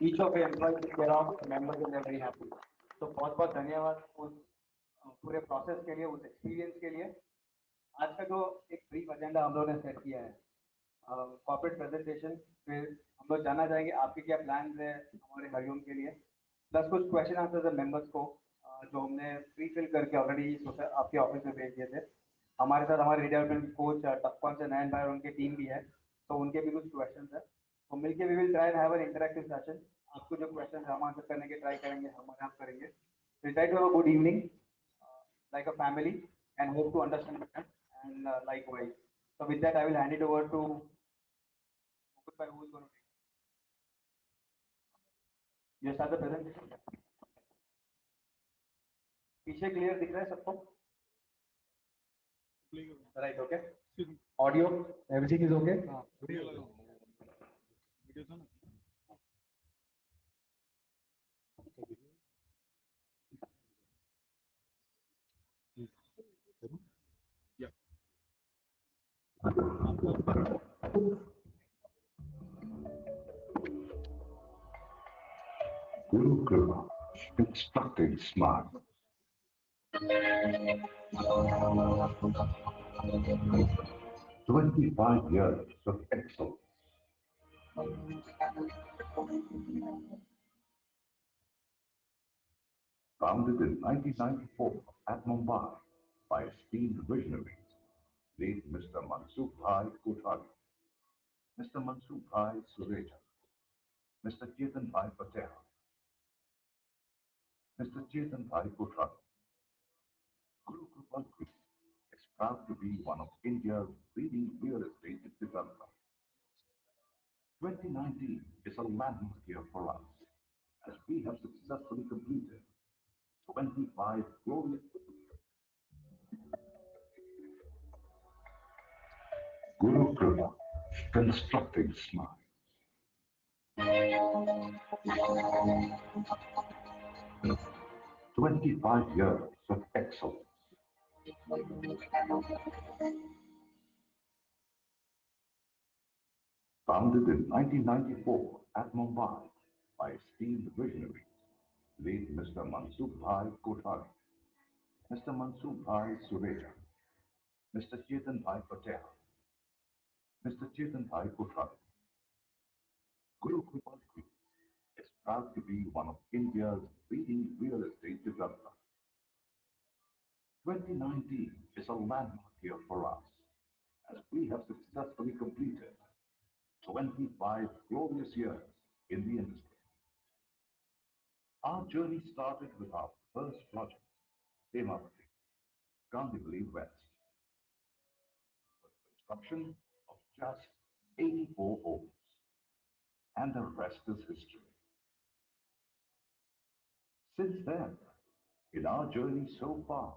each of the employees take care of members and they're very happy. तो बहुत बहुत धन्यवाद उस पूरे प्रोसेस के लिए, उस एक्सपीरियंस के लिए। आज का जो एक ब्रीफ एजेंडा हम लोगों ने सेट किया है, कॉर्पोरेट प्रेजेंटेशन, फिर हम लोग जानना चाहेंगे आपके क्या प्लान है हमारे हरिओम के लिए, प्लस कुछ क्वेश्चन आंसर मेंबर्स को जो हमने प्री फिल करके ऑलरेडी आपके ऑफिस में भेज दिए थे। हमारे साथ हमारे रिडेवलपमेंट कोच टक्कन से नयन भाई और उनकी टीम भी है, तो उनके भी कुछ क्वेश्चन है, तो मिलके we will try and have an interactive session. आपको जो क्वेश्चन है हम आंसर करने के ट्राई करेंगे, हम आप करेंगे। We try to have a good evening, like a family, and hope to understand them, and likewise. So with that, I will hand it over to Mukut bhai, who is going to take. You start the presentation. पीछे clear दिख रहा है सबको? Right, okay. Audio, everything is okay. Video था ना? Yeah. Guru Kripa, constructing smart. 25 years of excellence. Founded in 1994 at Mumbai by esteemed visionaries, late Mr. Mansukh Bhai Kothari, Mr. Mansukh Bhai Sureja, Mr. Chetan Bhai Patel, Mr. Chetan Bhai Kothari. Guru Kripa Group is proud to be one of India's leading real estate developers. 2019 is a landmark year for us, as we have successfully completed 25 glorious Guru Kripa, constructing smart. 25 years of excellence. Founded in 1994 at Mumbai by esteemed visionaries, late Mr. Mansukh Bhai Kothari, Mr. Mansukh Bhai Sureja, Mr. Chetan Bhai Patel, Mr. Chetan Bhai Kothari. Guru Kripa Group is proud to be one of India's leading real estate developers. 2019 is a landmark year for us, as we have successfully completed 25 glorious years in the industry. Our journey started with our first project, Hemavati, Gandhivali West, with construction of just 84 homes, and the rest is history. Since then, in our journey so far,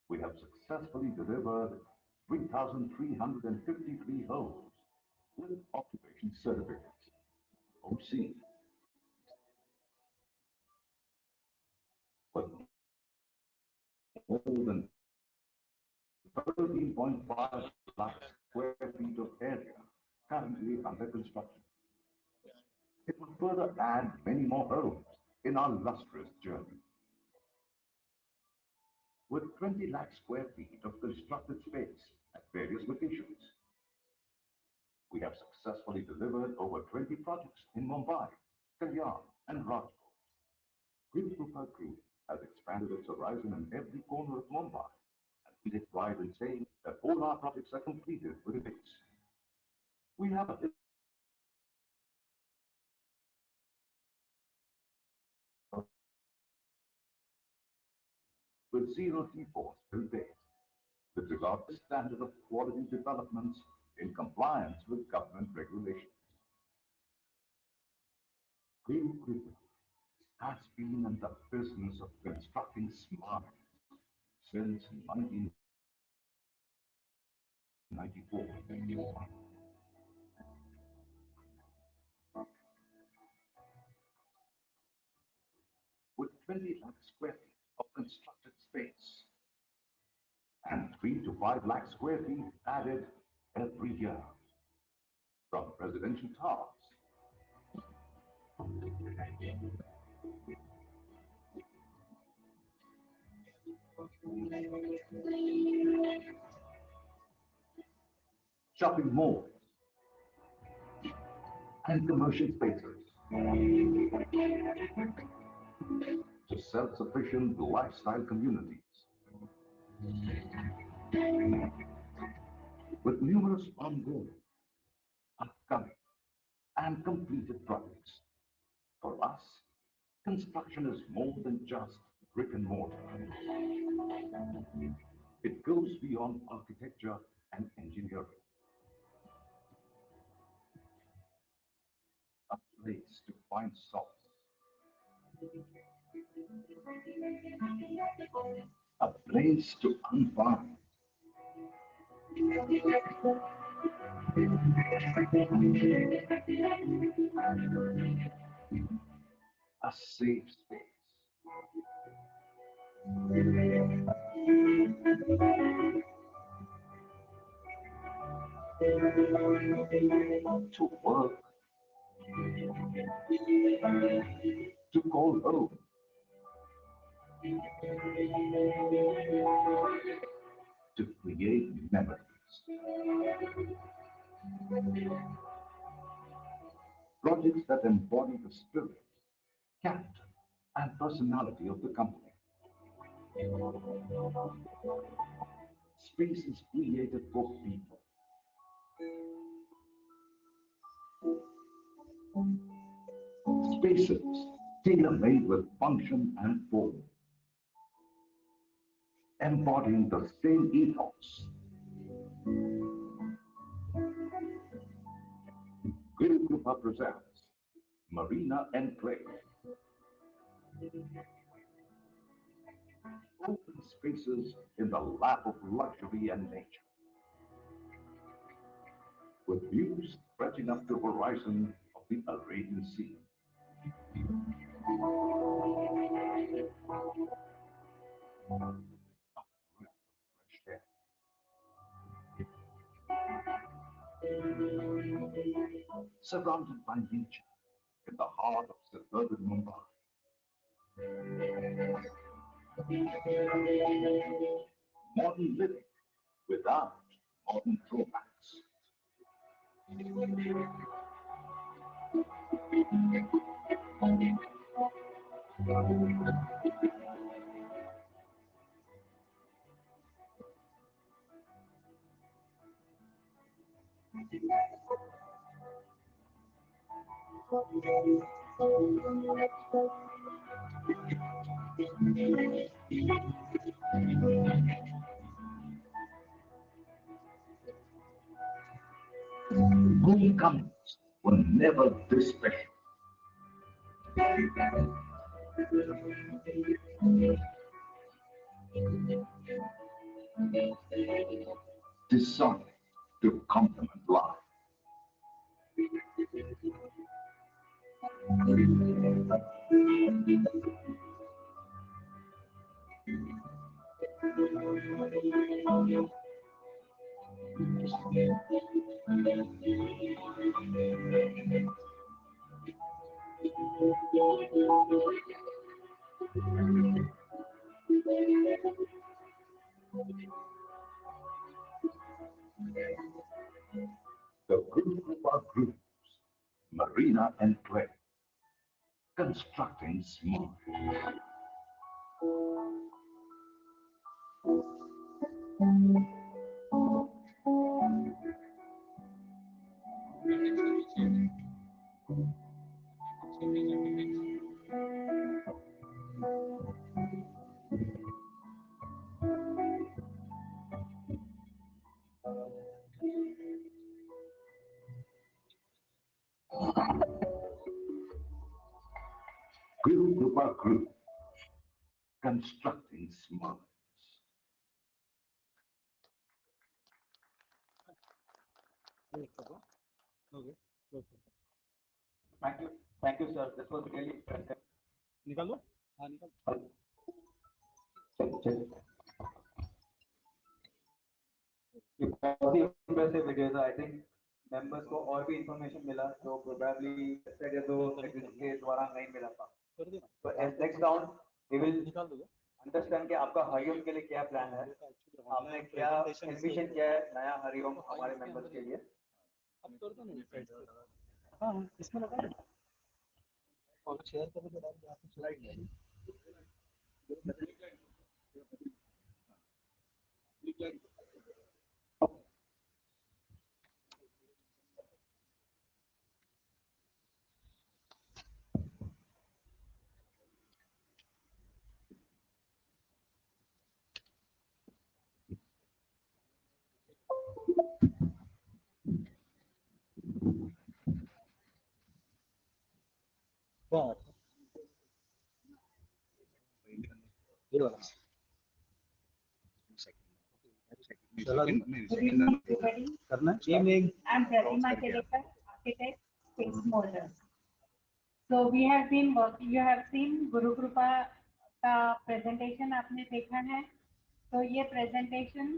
we have successfully delivered 3,353 homes with occupation certificates, OC, with more than 13.5 lakh square feet of area currently under construction. It will further add many more homes in our lustrous journey. With 20 lakh square feet of constructed space at various locations, we have successfully delivered over 20 projects in Mumbai, Kalyan, and Rajkot. Guru Kripa Group has expanded its horizon in every corner of Mumbai, and we take pride in saying that all our projects are completed within days. We have a with zero defaults till date, with regard to the standard of quality developments in compliance with government regulations. Guru Kripa has been in the business of constructing smart since 1994. With 20 lakh square feet of constructed space and 3 to 5 lakh square feet added every year from residential towers Shopping malls and commercial spaces to self-sufficient lifestyle communities with numerous ongoing, upcoming, and completed projects. For us, construction is more than just brick and mortar. It goes beyond architecture and engineering. A place to find solace, a place to unwind, a safe space to work, to call home, to create memories. Projects that embody the spirit, character, and personality of the company. Spaces created for people. Spaces tailor-made with function and form, embodying the same ethos. Guru Krupa presents Marina Enclave. Open spaces in the lap of luxury and nature, with views stretching up the horizon of the Arabian Sea. Fresh air, surrounded by nature in the heart of suburban Mumbai. Modern living without modern drawbacks. Homecomings were never this special. Designed to complement life. The group of groups, Marina and Clay, constructing smart. Group of groups, constructing smart. Thank you. Thank you, sir. This was really impressive. निकाल दो हाँ निकाल You got the impressive videos. I think members को और भी information मिला जो probably website या तो के द्वारा नहीं मिला था। तो as next round we will understand कि आपका हरिओम के लिए क्या प्लान है, आपने क्या एम्बिशन किया है नया हरिओम हमारे मेंबर्स के लिए। हाँ इसमें लगा दो और शेयर करके डाल दो आपको स्लाइड है। ये वाला Good evening, everybody. करना है। I'm Pratima Kedekar, architect, Space Molders. So we have been working. You have seen Guru Krupa का presentation आपने देखा है. तो ये presentation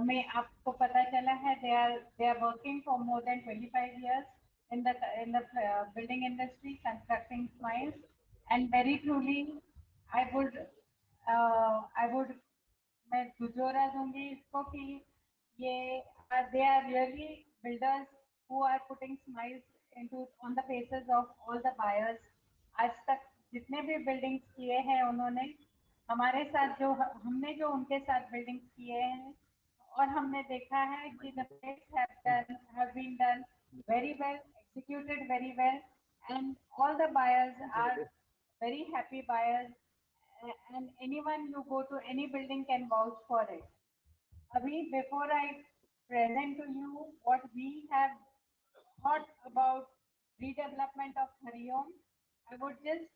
में आपको पता चला है they are working for more than 25 years in the building industry, constructing smiles, and very truly I would मैं दुजोरा दूंगी इसको कि ये they are really builders who are putting smiles into on the faces of all the buyers. आज तक जितने भी बिल्डिंग्स किए हैं उन्होंने हमारे साथ जो हमने जो उनके साथ बिल्डिंग्स किए हैं और हमने देखा है कि the projects have been done very well, executed very well, and all the buyers are very happy buyers, and anyone you go to any building can vouch for it. Abhi, before I present to you what we have thought about redevelopment of Hariom, I would just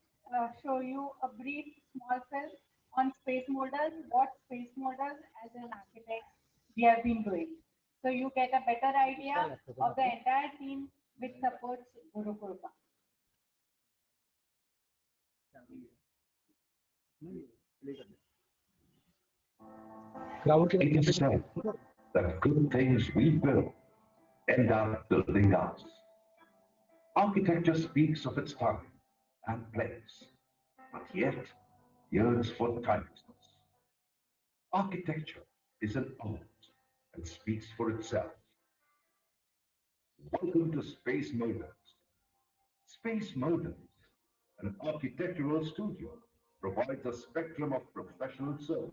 show you a brief small film on Space Molders, what Space Molders as an architect we have been doing. So you get a better idea of the entire team which supports Guru Krupa. It is said that good things we build end up building us. Architecture speaks of its time and place, but yet yearns for timelessness. Architecture is an art and speaks for itself. Welcome to Space Molders. Space Molders, an architectural studio, provides a spectrum of professional services.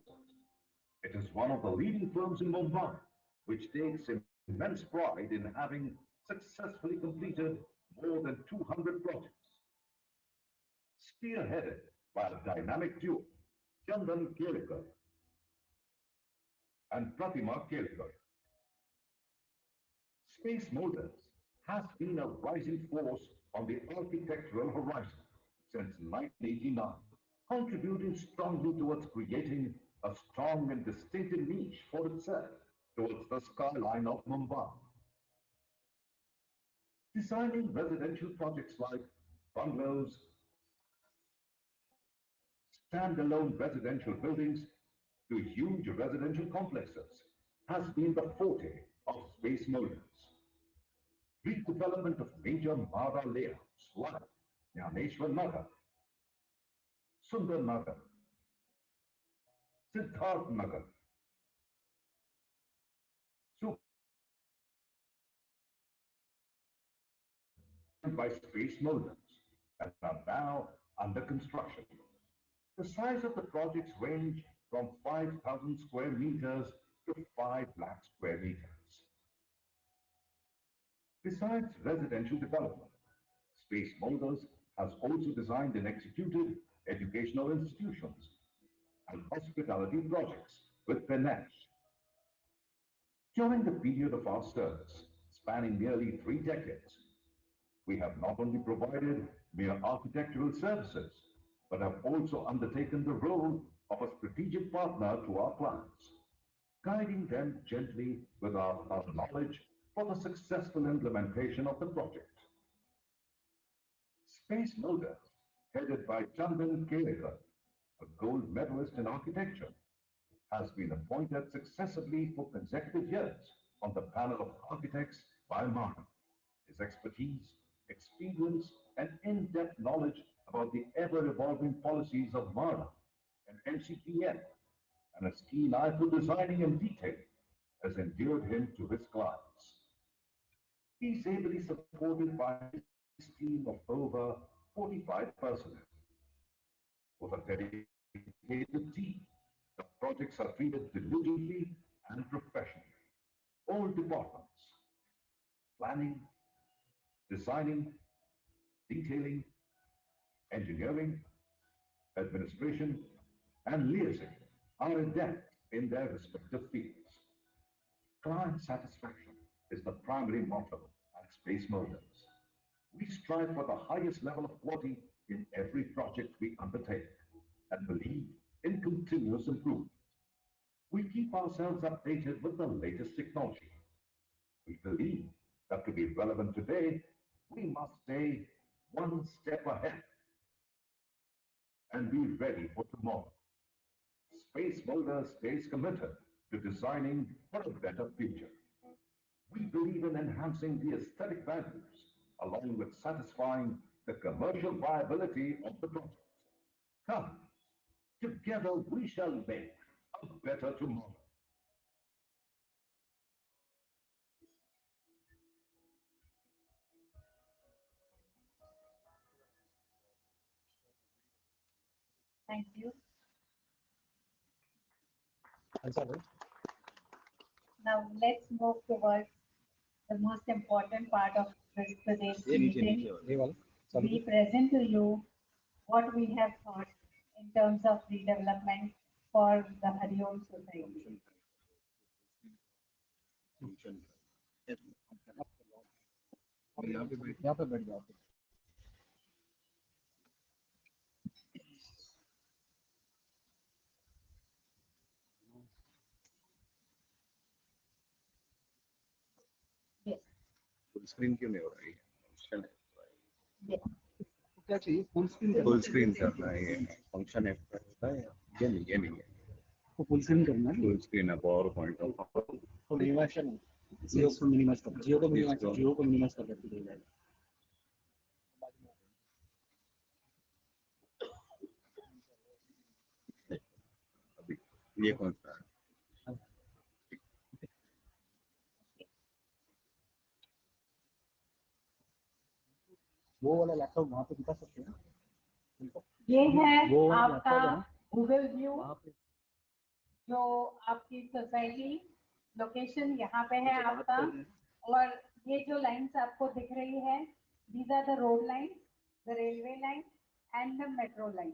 It is one of the leading firms in Mumbai, which takes immense pride in having successfully completed more than 200 projects. Spearheaded by a dynamic duo, Chandan Kelekar and Pratima Kelekar. Space Molders has been a rising force on the architectural horizon since 1989, contributing strongly towards creating a strong and distinctive niche for itself towards the skyline of Mumbai. Designing residential projects like bungalows, standalone residential buildings to huge residential complexes has been the forte of Space Molders. Redevelopment of major Mada layouts like Jnaneshwar Nagar, Sundar Nagar, Siddharth Nagar, by Space Molders and are now under construction. The size of the projects range from 5,000 square meters to 5 lakh square meters. Besides residential development, Space Molders has also designed and executed educational institutions and hospitality projects with Penesh. During the period of our service, spanning nearly 3 decades, we have not only provided mere architectural services, but have also undertaken the role of a strategic partner to our clients, guiding them gently with our knowledge for the successful implementation of the project. Space Molders, headed by Chandan Kelekar, a gold medalist in architecture, has been appointed successively for consecutive years on the panel of architects by Martin. His expertise, experience, and in-depth knowledge about the ever-evolving policies of MARA and NCPN, and his keen eye for designing and detailing has endeared him to his clients. He's ably supported by his team of over 45 personnel. With a dedicated team, the projects are treated diligently and professionally. All departments, planning, designing, detailing, engineering, administration, and liaising are adept in their respective fields. Client satisfaction is the primary motto at Space Molders. We strive for the highest level of quality in every project we undertake and believe in continuous improvement. We keep ourselves updated with the latest technology. We believe that to be relevant today, we must stay one step ahead and be ready for tomorrow. Space Molder stays committed to designing for a better future. We believe in enhancing the aesthetic values along with satisfying the commercial viability of the project. Come, together we shall make a better tomorrow. Thank you. Answer, right? Now let's move towards the most important part of this today's meeting. ये वाला We present to you what we have thought in terms of redevelopment for the Hariom society. यहाँ पे बैठ जाओ Yes. Full screen क्यों नहीं हो रहा है फंक्शन Yes. क्या चाहिए फुल स्क्रीन फुल स्क्रीन करना है ये फंक्शन है होता है ये नहीं है को फुल स्क्रीन करना है फुल स्क्रीन है पावर पॉइंट ऑफ तो मिनिमाइजेशन जियो को मिनिमाइज कर जियो को मिनिमाइज कर देते हैं अभी ये कौन सा है वो वाला लैपटॉप वहाँ पे दिखा सकते हैं ये है वो आपका laptop है ना? गूगल व्यू वहाँ पे जो आपकी सोसाइटी लोकेशन यहाँ पे है बात आपका कर रहे हैं। और ये जो लाइंस आपको दिख रही है these are the road line the railway line and the metro line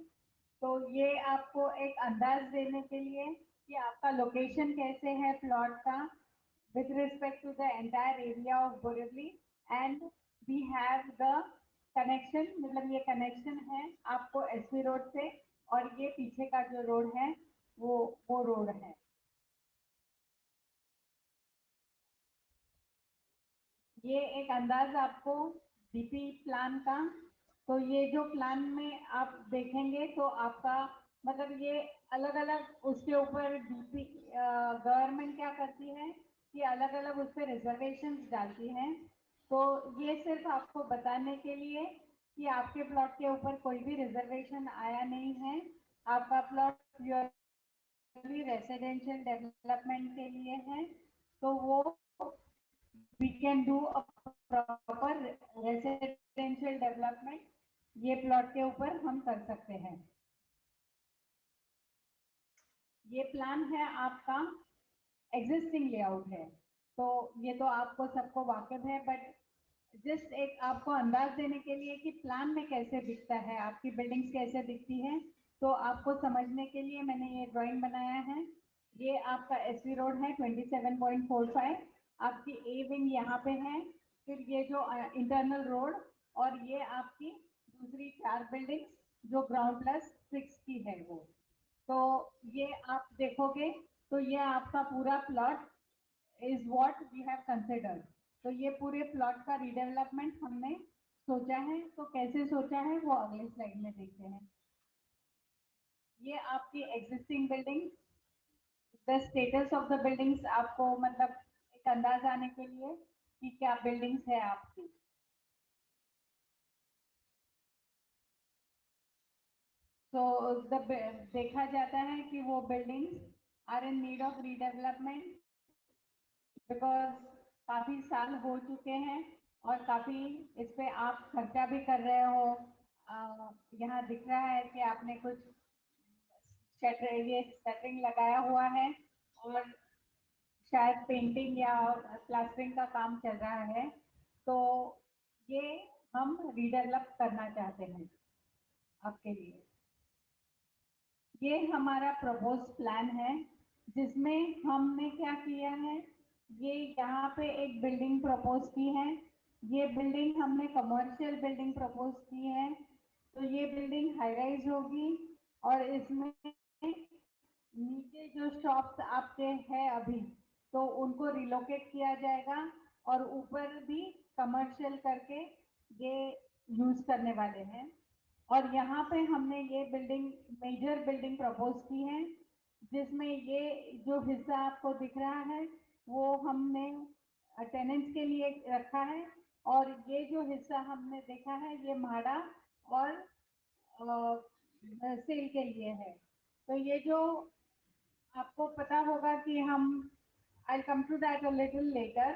तो ये आपको एक अंदाज देने के लिए कि आपका लोकेशन कैसे है प्लॉट का with respect to the entire area of Borivali and we have the connection मतलब ये connection है आपको एसपी रोड से और ये पीछे का जो रोड है वो रोड है ये एक अंदाज आपको डीपी प्लान का तो ये जो प्लान में आप देखेंगे तो आपका मतलब ये अलग अलग उसके ऊपर डीपी गवर्नमेंट क्या करती है कि अलग अलग उस पर रिजर्वेशंस डालती हैं तो ये सिर्फ आपको बताने के लिए कि आपके प्लॉट के ऊपर कोई भी रिजर्वेशन आया नहीं है आपका प्लॉट प्योरली रेसिडेंशियल डेवलपमेंट के लिए है तो वो we can do a proper residential development ये प्लॉट के ऊपर हम कर सकते हैं ये प्लान है आपका एग्जिस्टिंग लेआउट है तो ये तो आपको सबको वाकिफ है बट जस्ट एक आपको अंदाज देने के लिए कि प्लान में कैसे दिखता है आपकी बिल्डिंग्स कैसे दिखती है तो आपको समझने के लिए मैंने ये ड्राइंग बनाया है ये आपका एसवी रोड है 27.45 आपकी ए विंग यहाँ पे है फिर ये जो इंटरनल रोड और ये आपकी दूसरी 4 बिल्डिंग्स जो ग्राउंड प्लस 6 की है वो तो ये आप देखोगे तो ये आपका पूरा plot is what we have considered तो ये पूरे प्लॉट का रीडेवलपमेंट हमने सोचा है तो कैसे सोचा है वो अगले स्लाइड में देखते हैं ये आपकी existing buildings the status of the buildings आपको मतलब एक अंदाज आने के लिए कि क्या बिल्डिंग्स है आपकी। तो देखा जाता है कि वो buildings are in need of redevelopment because काफ़ी साल हो चुके हैं और काफ़ी इस पे आप खर्चा भी कर रहे हो। यहाँ दिख रहा है कि आपने कुछ ये शटरिंग लगाया हुआ है और शायद पेंटिंग या प्लास्टरिंग का काम चल रहा है। तो ये हम रीडेवलप करना चाहते हैं आपके लिए। ये हमारा प्रपोज प्लान है जिसमें हमने क्या किया है, ये यहाँ पे एक बिल्डिंग प्रपोज की है। ये बिल्डिंग हमने कमर्शियल बिल्डिंग प्रपोज की है। तो ये बिल्डिंग हाई राइज होगी और इसमें नीचे जो शॉप्स आपके हैं अभी तो उनको रिलोकेट किया जाएगा और ऊपर भी कमर्शियल करके ये यूज करने वाले हैं। और यहाँ पे हमने ये बिल्डिंग मेजर बिल्डिंग प्रपोज की है जिसमें ये जो हिस्सा आपको दिख रहा है वो हमने टेनेंट्स के लिए रखा है और ये जो हिस्सा हमने देखा है ये म्हाड़ा और सेल के लिए है। तो ये जो आपको पता होगा कि हम I come to that a little later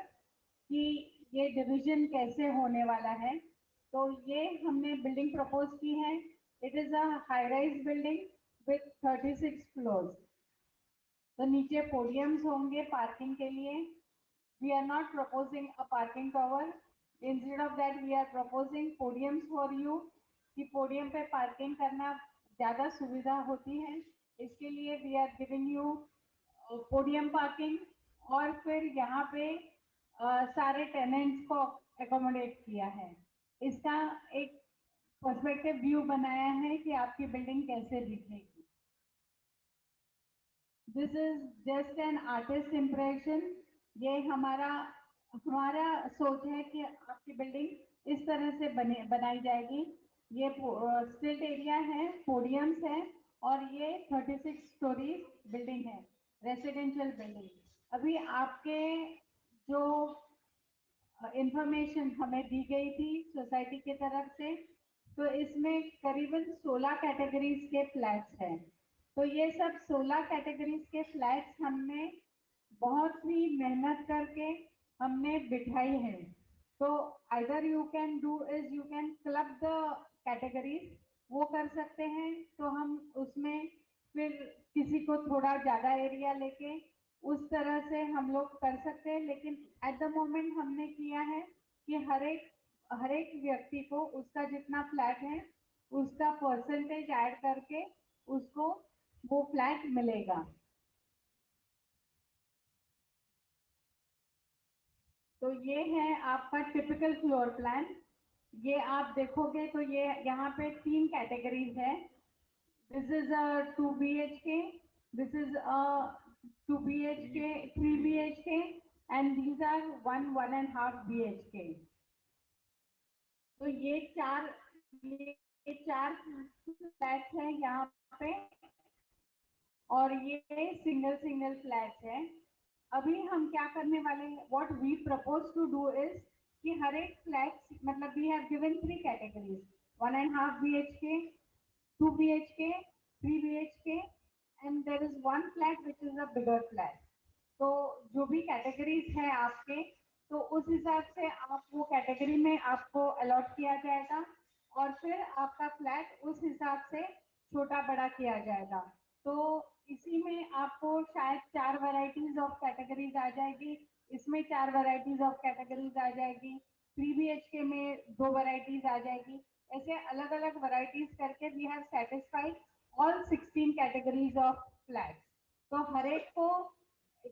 कि ये डिवीजन कैसे होने वाला है। तो ये हमने बिल्डिंग प्रपोज की है। It is a high rise building with 36 floors. तो नीचे पोडियम्स होंगे पार्किंग के लिए। We are not proposing a parking cover, instead of that we are proposing podiums for you कि पोडियम पे पार्किंग करना ज़्यादा सुविधा होती है। इसके लिए we are giving you podium parking. और फिर यहाँ पे सारे टेनेंट्स को एकोमोडेट किया है। इसका एक पर्सपेक्टिव व्यू बनाया है कि आपकी बिल्डिंग कैसे दिखेगी। This is just an artist impression. ये हमारा हमारा सोच है कि आपकी बिल्डिंग इस तरह से बनाई जाएगी। ये स्टिल्ट एरिया है, पोडियम्स है और ये 36 स्टोरी बिल्डिंग है, रेसिडेंशियल बिल्डिंग। अभी आपके जो इंफॉर्मेशन हमें दी गई थी सोसाइटी की तरफ से, तो इसमें करीबन 16 कैटेगरीज के फ्लैट्स हैं। तो ये सब 16 कैटेगरीज के फ्लैट्स हमने बहुत ही मेहनत करके हमने बिठाई है। तो either you can do is you can club the categories, वो कर सकते हैं। तो हम उसमें फिर किसी को थोड़ा ज़्यादा एरिया लेके उस तरह से हम लोग कर सकते हैं। लेकिन एट द मोमेंट हमने किया है कि हर एक व्यक्ति को उसका जितना फ्लैट है उसका परसेंटेज ऐड करके उसको वो फ्लैट मिलेगा। तो ये है आपका टिपिकल फ्लोर प्लान। ये आप देखोगे तो ये यहाँ पे 3 कैटेगरीज है। This is a 2 BHK, this is a 2 BHK, 3 BHK and these are 1.5 BHK। तो ये चार फ्लैट्स हैं यहाँ पे और ये सिंगल सिंगल फ्लैट्स है। अभी हम क्या करने वाले हैं, what we propose to do is कि हर एक फ्लैट मतलब we have given 3 categories, 1.5 BHK, 2 BHK, 3 BHK and there is one flat which is a bigger flat. तो जो भी कैटेगरीज है आपके, तो उस हिसाब से आप वो कैटेगरी में आपको अलॉट किया जाएगा और फिर आपका फ्लैट उस हिसाब से छोटा बड़ा किया जाएगा। तो इसी में आपको शायद 4 वैरायटीज ऑफ कैटेगरीज आ जाएगी, इसमें 4 वैरायटीज ऑफ कैटेगरीज आ जाएगी, 3 BHK में 2 वैरायटीज आ जाएगी। ऐसे अलग अलग वैरायटीज करके we have satisfied all 16 categories of flats. तो हर एक को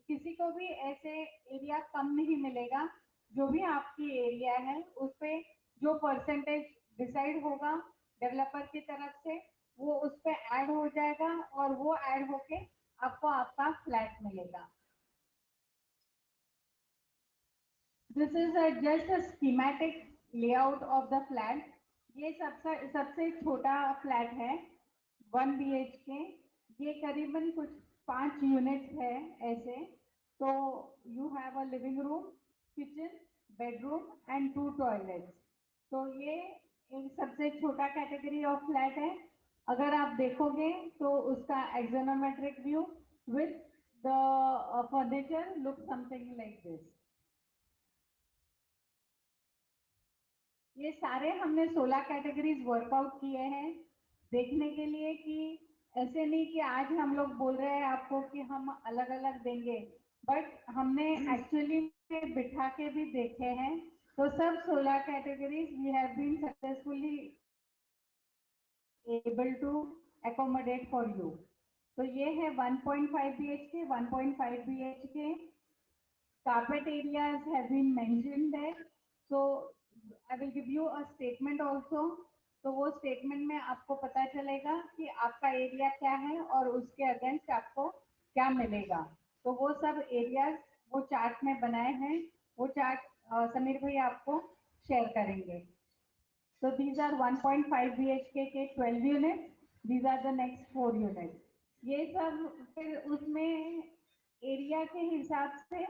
किसी को भी ऐसे एरिया कम नहीं मिलेगा। जो भी आपकी एरिया है उस पे जो परसेंटेज डिसाइड होगा डेवलपर की तरफ से वो उस पे ऐड हो जाएगा और वो ऐड होके आपको आपका फ्लैट मिलेगा। This is just a schematic layout of the flat. ये सबसे छोटा फ्लैट है 1 BHK। ये करीबन कुछ 5 यूनिट्स है ऐसे। तो you have a living room, kitchen, bedroom and 2 toilets. तो ये एक सबसे छोटा कैटेगरी ऑफ फ्लैट है. अगर आप देखोगे तो उसका axonometric view with the furniture look something like this. ये सारे हमने 16 कैटेगरीज वर्कआउट किए हैं देखने के लिए कि ऐसे नहीं कि आज हम लोग बोल रहे हैं आपको कि हम अलग अलग देंगे, बट हमने एक्चुअली बिठा के भी देखे हैं. तो सब 16 categories we have been successfully able to accommodate for you. तो ये है 1.5 BHK, 1.5 BHK. Carpet areas have been mentioned there. So I will give you a statement also. तो वो स्टेटमेंट में आपको पता चलेगा कि आपका एरिया क्या है और उसके अगेंस्ट आपको क्या मिलेगा. तो वो सब एरियाज वो चार्ट में बनाए हैं. वो चार्ट समीर भाई आपको शेयर करेंगे. So these are 1.5 BHK के 12 units. These are the next 4 units. ये सब फिर उसमें एरिया के हिसाब से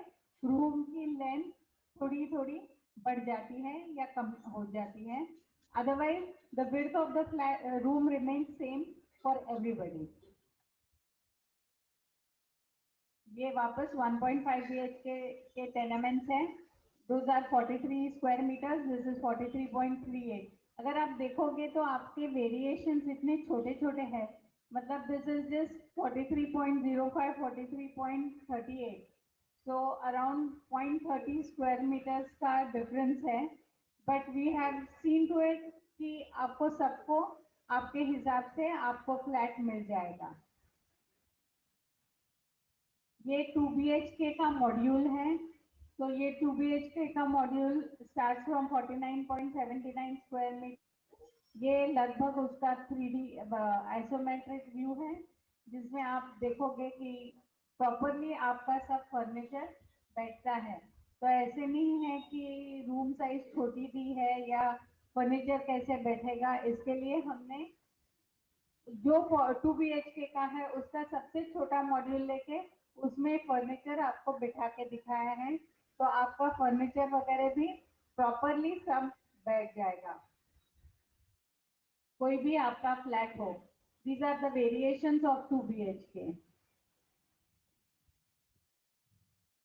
रूम की लेंथ थोड़ी थोड़ी बढ़ जाती है या कम हो जाती है. Otherwise the width of the room remains same for everybody. ये वापस 1.5 BHK के टेनेमेंट्स हैं. Those are 43 square meters. This is 43.38. अगर आप देखोगे तो आपके वेरिएशंस इतने छोटे छोटे हैं. मतलब this is just 43.05, 43.38. So around 0.30 square meters का डिफरेंस है. But we have seen to it कि आपको सबको आपके हिसाब से आपको फ्लैट मिल जाएगा. ये 2 BHK का मॉड्यूल है. तो ये 2 BHK का module start from 49.79 square metre. ये लगभग उसका 3D आइसोमेट्रिक व्यू है जिसमें आप देखोगे कि प्रॉपरली आपका सब फर्नीचर बैठता है. तो ऐसे नहीं है कि रूम साइज छोटी दी है या फर्नीचर कैसे बैठेगा. इसके लिए हमने जो 2 BHK का है उसका सबसे छोटा मॉड्यूल लेके उसमें फर्नीचर आपको बिठा के दिखाया है. तो आपका फर्नीचर वगैरह भी प्रॉपरली सब बैठ जाएगा कोई भी आपका फ्लैट हो. These are the variations of 2 BHK.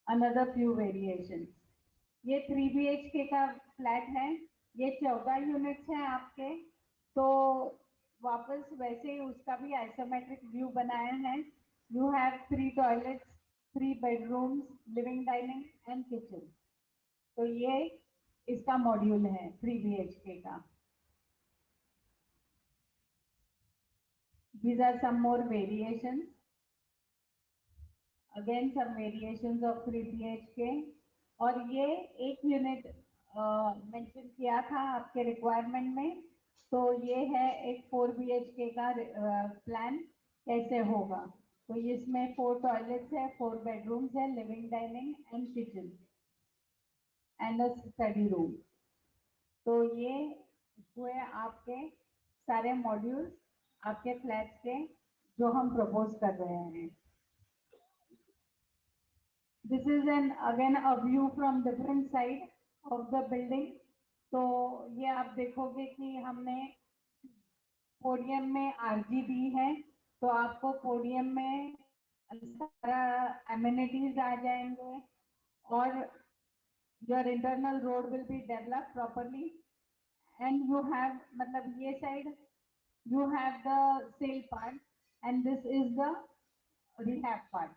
Another few variations. ये 3 BHK का फ्लैट है. ये 14 यूनिट्स हैं आपके. तो वापस वैसे ही उसका भी आइसोमेट्रिक व्यू बनाया है. You have 3 toilets, 3 bedrooms, living dining and kitchen. तो ये इसका मॉड्यूल है 3 BHK का. These are some more variations. Again some variations of 3 BHK. और ये एक यूनिट मेंशन किया था आपके रिक्वायरमेंट में. तो ये है एक 4 BHK का प्लान कैसे होगा. तो इसमें 4 टॉयलेट्स है, 4 बेडरूम्स है, living dining and kitchen and a study room. तो ये हुए आपके सारे मॉड्यूल्स आपके फ्लैट्स के जो हम प्रपोज कर रहे हैं. This is an again a view from different side of the building. तो ये आप देखोगे कि हमने पोडियम में आरजी दी है. तो आपको पोडियम में सारा एमिनिटीज आ जाएंगे और your internal road will be developed properly. And you have मतलब ये side you have the sale part and this is the rehab part.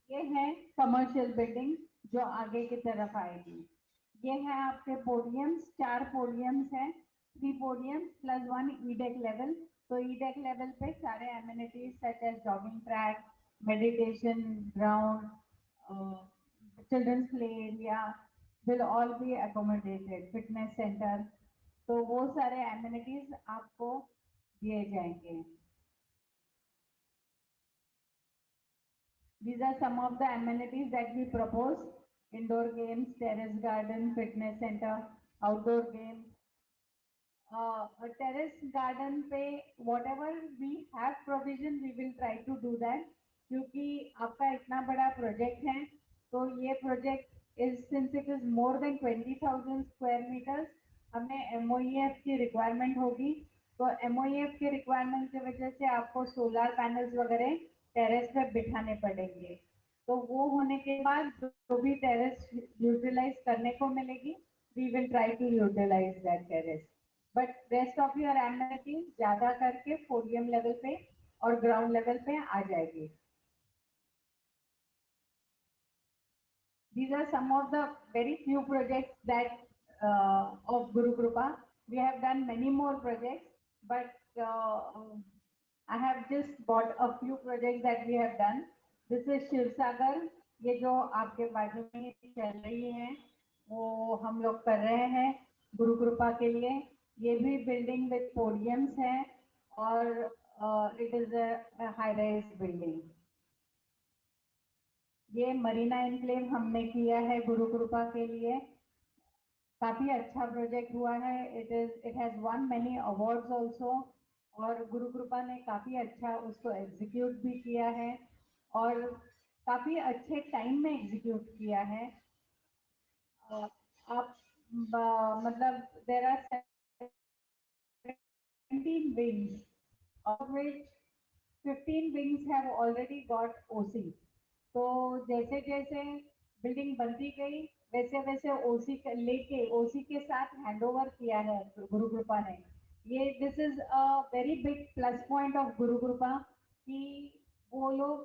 ये है कमर्शियल बिल्डिंग जो आगे की तरफ आएगी. ये है आपके पोडियम्स. 4 पोडियम्स हैं, 3 पोडियम्स प्लस 1 ईडेक लेवल. तो ईडेक लेवल पे सारे amenities such as jogging track, meditation ground, children's play area will all be accommodated. Fitness centre. तो वो सारे एमिनिटीज आपको दिए जाएंगे. These are some of the amenities that we propose. Indoor games, terrace garden, fitness center, outdoor games. A terrace garden पे whatever we have provision we will try to do that. क्योंकि आपका इतना बड़ा project है तो ये project is since it is more than 20,000 square meters, हमें MOEF की requirement होगी। तो MOEF की requirement की वजह से आपको solar panels वगैरह terrace पे बिठाने पड़ेंगे। तो वो होने के बाद जो भी terrace utilize करने को मिलेगी, we will try to utilize that terrace. But rest of your amenities ज़्यादा करके podium level पे और ground level पे आ जाएगी। These are some of the very few projects that of Guru Krupa. We have done many more projects, but I have just bought a few projects that we have done. This is Shiv Sagar. ये जो आपके बाजू में चल रही है, वो हम लोग कर रहे हैं गुरु कृपा के लिए। ये भी बिल्डिंग विद पोडियम्स है और it is a high rise building. ये मरीना एनक्लेव हमने किया है गुरु कृपा के लिए। काफी अच्छा प्रोजेक्ट हुआ है। It has one many awards also और गुरु कृपा ने काफी अच्छा उसको एग्जीक्यूट भी किया है और काफी अच्छे टाइम में एग्जीक्यूट किया है। आप मतलब there are 17 wings of which 15 wings have already got OC। तो जैसे जैसे बिल्डिंग बनती गई वैसे वैसे ओसी लेके ओसी के साथ हैंडओवर किया है गुरु कृपा ने। ये this is a very big plus point of गुरु कृपा कि वो लोग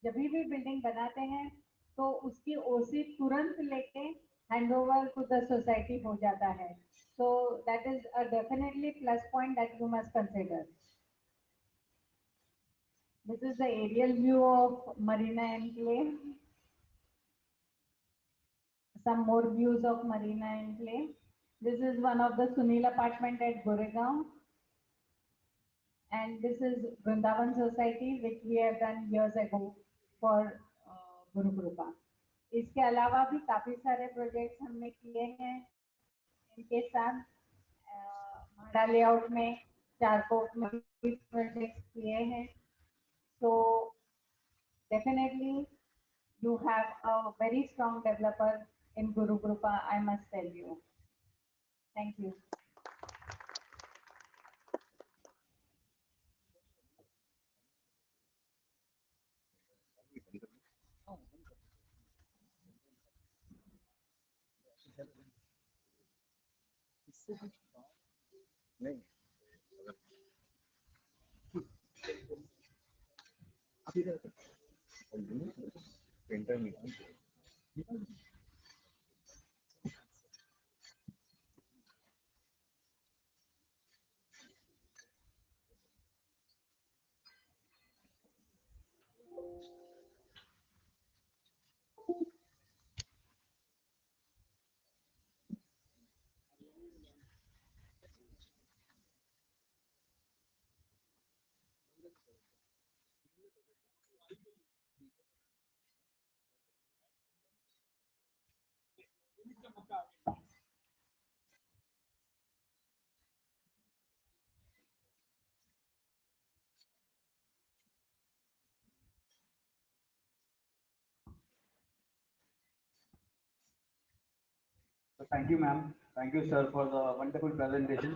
जब भी बिल्डिंग बनाते हैं तो उसकी ओसी तुरंत लेके हैंडओवर टू द सोसाइटी हो जाता है। So that is a definitely plus point that you must consider. This is the aerial view of Marina Enclave. Some more views of Marina Enclave. This is one of the Sunil apartment at Goregaon. And this is Vrindavan Society, which we have done years ago for Guru Krupa. इसके अलावा भी काफी सारे projects हमने किए हैं इनके साथ। माडा लेआउट में चारकोप में प्रोजेक्ट्स किए हैं। So definitely you have a very strong developer in Guru Krupa, I must tell you. Thank you. नहीं प्रिंटर निकाल So thank you ma'am, thank you sir for the wonderful presentation.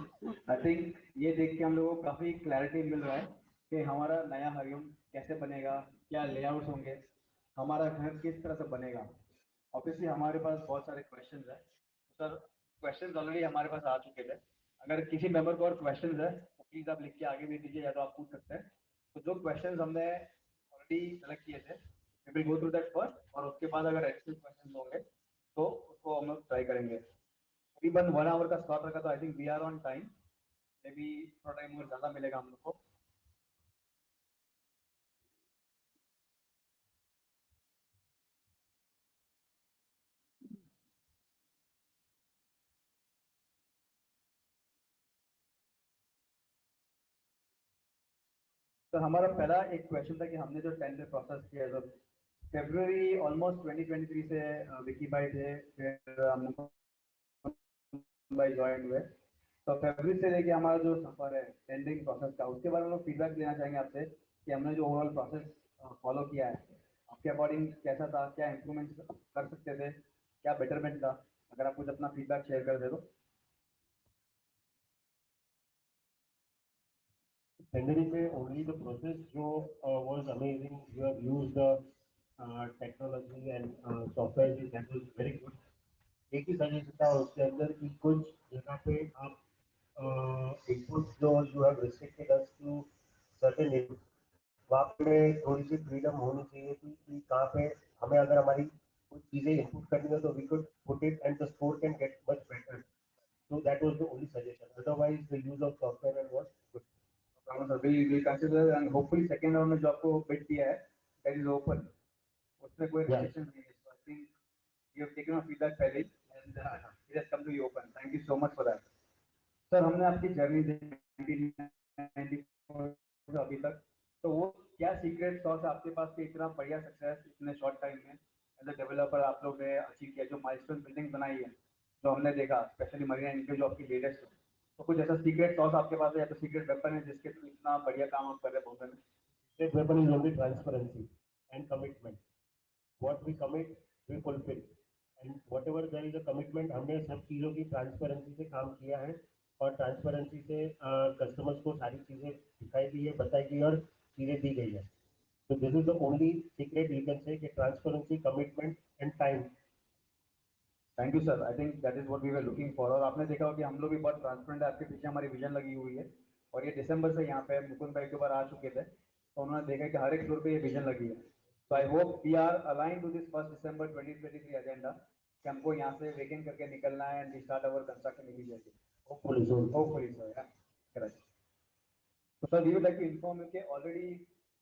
I think ये देख के हम लोगों को काफी clarity मिल रहा है कि हमारा नया हरिओम कैसे बनेगा, क्या लेआउट्स होंगे, हमारा घर किस तरह से बनेगा। ऑब्वियसली हमारे पास बहुत सारे क्वेश्चंस हैं सर, क्वेश्चंस ऑलरेडी हमारे पास आ चुके थे। अगर किसी मेंबर को और क्वेश्चंस है तो प्लीज आप लिख के आगे भेज दीजिए या तो आप पूछ सकते हैं। तो जो क्वेश्चंस हमने ऑलरेडी सेलेक्ट किए थे we will go through that first और उसके बाद अगर एक्स्ट्रा क्वेश्चंस होंगे तो उसको हम लोग ट्राई करेंगे। करीबन 1 आवर का स्लॉट रखा तो I think we are on time. Maybe थोड़ा टाइम और ज़्यादा मिलेगा हम लोग को। तो हमारा पहला एक क्वेश्चन था कि हमने जो टेंडर प्रोसेस किया तो फरवरी ऑलमोस्ट 2023 से विकी भाई थे, फिर हम भाई ज्वाइन हुए। तो फरवरी से लेके हमारा जो सफर है टेंडरिंग प्रोसेस का उसके बारे में हम फीडबैक देना चाहेंगे आपसे कि हमने जो ओवरऑल प्रोसेस फॉलो किया है आपके अकॉर्डिंग कैसा था, क्या इम्प्रूवमेंट कर सकते थे, क्या बेटरमेंट था, अगर आप कुछ अपना फीडबैक शेयर कर दे तो। Tenerife, only the process was amazing. You have used the technology and software that was very good. एक ही सजेशन था उसके अंदर कि कुछ जगह पे आप इनपुट जो you have restricted us to certain input, वहाँ पे थोड़ी सी फ्रीडम होनी चाहिए थी कि कहाँ पे हमें अगर हमारी कुछ चीज़ें इनपुट करनी है तो we could put it and the score can get much better. So that was the only suggestion. Otherwise, the use of software and was good. We consider and hopefully second round में जो आपको bid दिया है that is open, उसमें कोई restriction नहीं है. So I think you have taken our feedback पहले ही and it has come to you open. Thank you so much for that. Sir हमने आपकी जर्नी देखी 1994 से अभी तक, तो वो क्या सीक्रेट सॉस आपके पास कि इतना बढ़िया सक्सेस इतने शॉर्ट टाइम में एज अ डेवलपर आप लोग ने अचीव किया, जो माइलस्टोन बिल्डिंग बनाई है जो हमने देखा स्पेशली मरीना इनके जो आपकी लेटेस्ट है, तो कुछ ऐसा सीक्रेट सॉस आपके पास है या तो सीक्रेट वेपन है जिसके थ्रू इतना बढ़िया काम आप कर रहे हैं बहुत में? Secret weapon is only transparency and commitment. What we commit, we fulfill. And whatever there is a commitment, हमने सब चीज़ों की ट्रांसपेरेंसी से काम किया है और ट्रांसपेरेंसी से कस्टमर्स को सारी चीज़ें दिखाई दी है, बताई गई और चीज़ें दी गई है. So this is the only secret you can say कि transparency, commitment and time. Thank you sir, I think that is what we were looking for. और आपने देखा हो कि हम लोग भी बहुत ट्रांसपेरेंट है, आपके पीछे हमारी विजन लगी हुई है और ये दिसंबर से यहाँ पे मुकुंद भाई के बार आ चुके थे तो उन्होंने देखा कि हर एक फ्लोर पे ये विजन लगी है. So I hope we are align to this 1 December 2023 agenda कि हमको यहाँ से वेकेंट करके निकलना है and we start our construction immediately. Hopefully sir, correct. तो sir we would like to inform you कि ऑलरेडी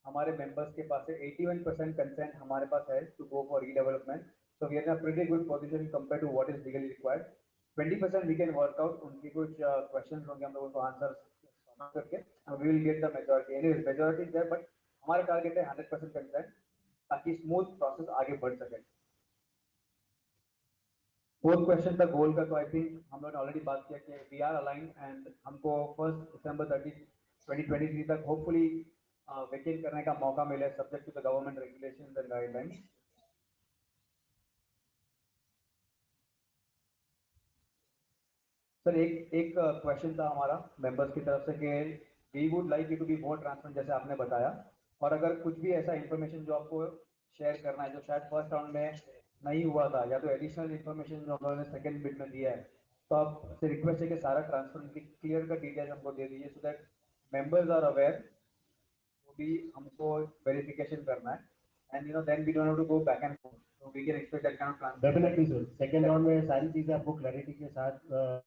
हमारे मेंबर्स के पास है 81% कंसेंट हमारे पास है to go for redevelopment. So we are in a pretty good position compared to what is legally required. 20% we can work out. उनकी कुछ questions होंगे हम लोगों को answers करके we will get the majority. Anyways, majority is there, but हमारा target है 100% consent ताकि smooth process आगे बढ़ सके. फोर्थ क्वेश्चन था गोल का, तो आई थिंक हम लोगों ने ऑलरेडी बात किया कि वी आर अलाइन एंड हमको 1 दिसंबर 2023 तक होपफुली वेकेट करने का मौका मिले subject to the government regulations and guidelines. Sir एक क्वेश्चन था हमारा मेंबर्स की तरफ से कि we would like you to be more transparent जैसे आपने बताया, और अगर कुछ भी ऐसा इन्फॉर्मेशन जो आपको शेयर करना है जो शायद फर्स्ट राउंड में नहीं हुआ था या तो एडिशनल इन्फॉर्मेशन जो हम लोगों ने सेकंड बिट में दिया है, तो आपसे रिक्वेस्ट है कि सारा ट्रांसपेरेंटली क्लियर का डिटेल हमको दे दीजिए so that members are aware. जो भी हमको वेरिफिकेशन करना है and you know then we don't have to go back and forth, so we can expect that kind of transparency. Definitely sir, second round में सारी चीज़ें आपको क्लैरिटी के साथ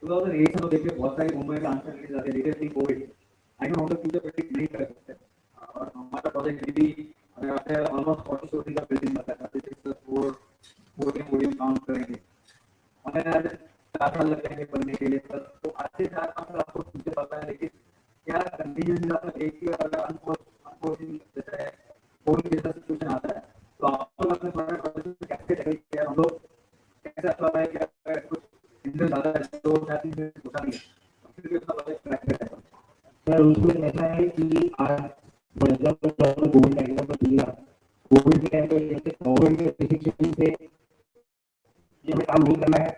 2008 से देखिए बहुत सारी मुंबई में आंसर लिखे जाते हैं latestly Covid I don't know the future predict नहीं कर सकते और हमारा प्रोजेक्ट भी हमें आता है ऑलमोस्ट 40 स्टोरी का बिल्डिंग बताता है 36 फोर काउंट करेंगे हमें आज 4 साल लग जाएंगे बनने के लिए तो आज से 4 5 साल आपको फ्यूचर पता है लेकिन क्या कंटिन्यूसली आपका एक ही अगर अनफॉर्चुनेट जैसे कोविड जैसा सिचुएशन आता है तो आप लोग अपने प्रोजेक्ट कैसे टेकल किया हम लोग कैसे आता है कि अगर कुछ इंजन ज़्यादा है तो क्या चीज़ होता नहीं है फिर भी अपना प्रोजेक्ट ट्रैक करता है सर उसमें ऐसा है कि आज जब कोविड का एग्जाम्पल दिया कोविड के टाइम पे जैसे गवर्नमेंट के रिस्ट्रिक्शन से ये हमें काम नहीं करना है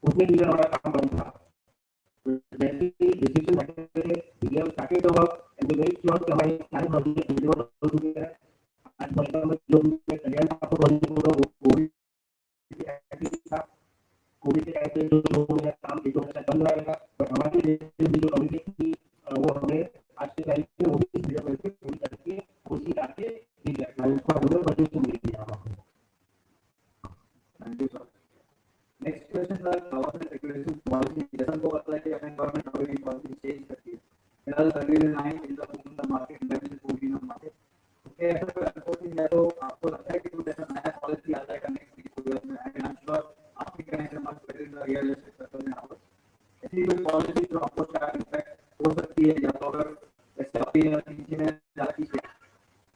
उसमें भी हमारा काम बंद था जैसे ही डिसीजन हटे video started to work and very sure कि हमारे सारे प्रोजेक्ट वीडियो हो चुके हैं आज वर्तमान में जो कल्याण आपको प्रोजेक्ट हो वो कोविड की एक्टिविटी था कोविड के टाइम पे जो लोगों ने काम किया वो बंद रहेगा बट हमारी जो कम्युनिटी थी वो हमें आज के टाइम पे वो भी वीडियो करके पूरी करके उसी आके दी जाए उसका पूरा प्रोजेक्ट मिल गया हमको thank you sir next question sir government regulation policy जैसा को पता है कि अपने गवर्नमेंट ऑलरेडी पॉलिसी चेंज करती है it are service line in the market level food in market okay ऐसा कोई अनफॉर्चुनेट है तो आपको लगता है कि कुछ ऐसा नया पॉलिसी आ जाएगा नेक्स्ट 3 ईयर्स में आई एम श्योर आपकी करेंगे must better in the real estate sector में आप ऐसी कोई पॉलिसी जो आपको क्या इम्पैक्ट हो सकती है या तो अगर ऐसे अपनी नीचे में जाती है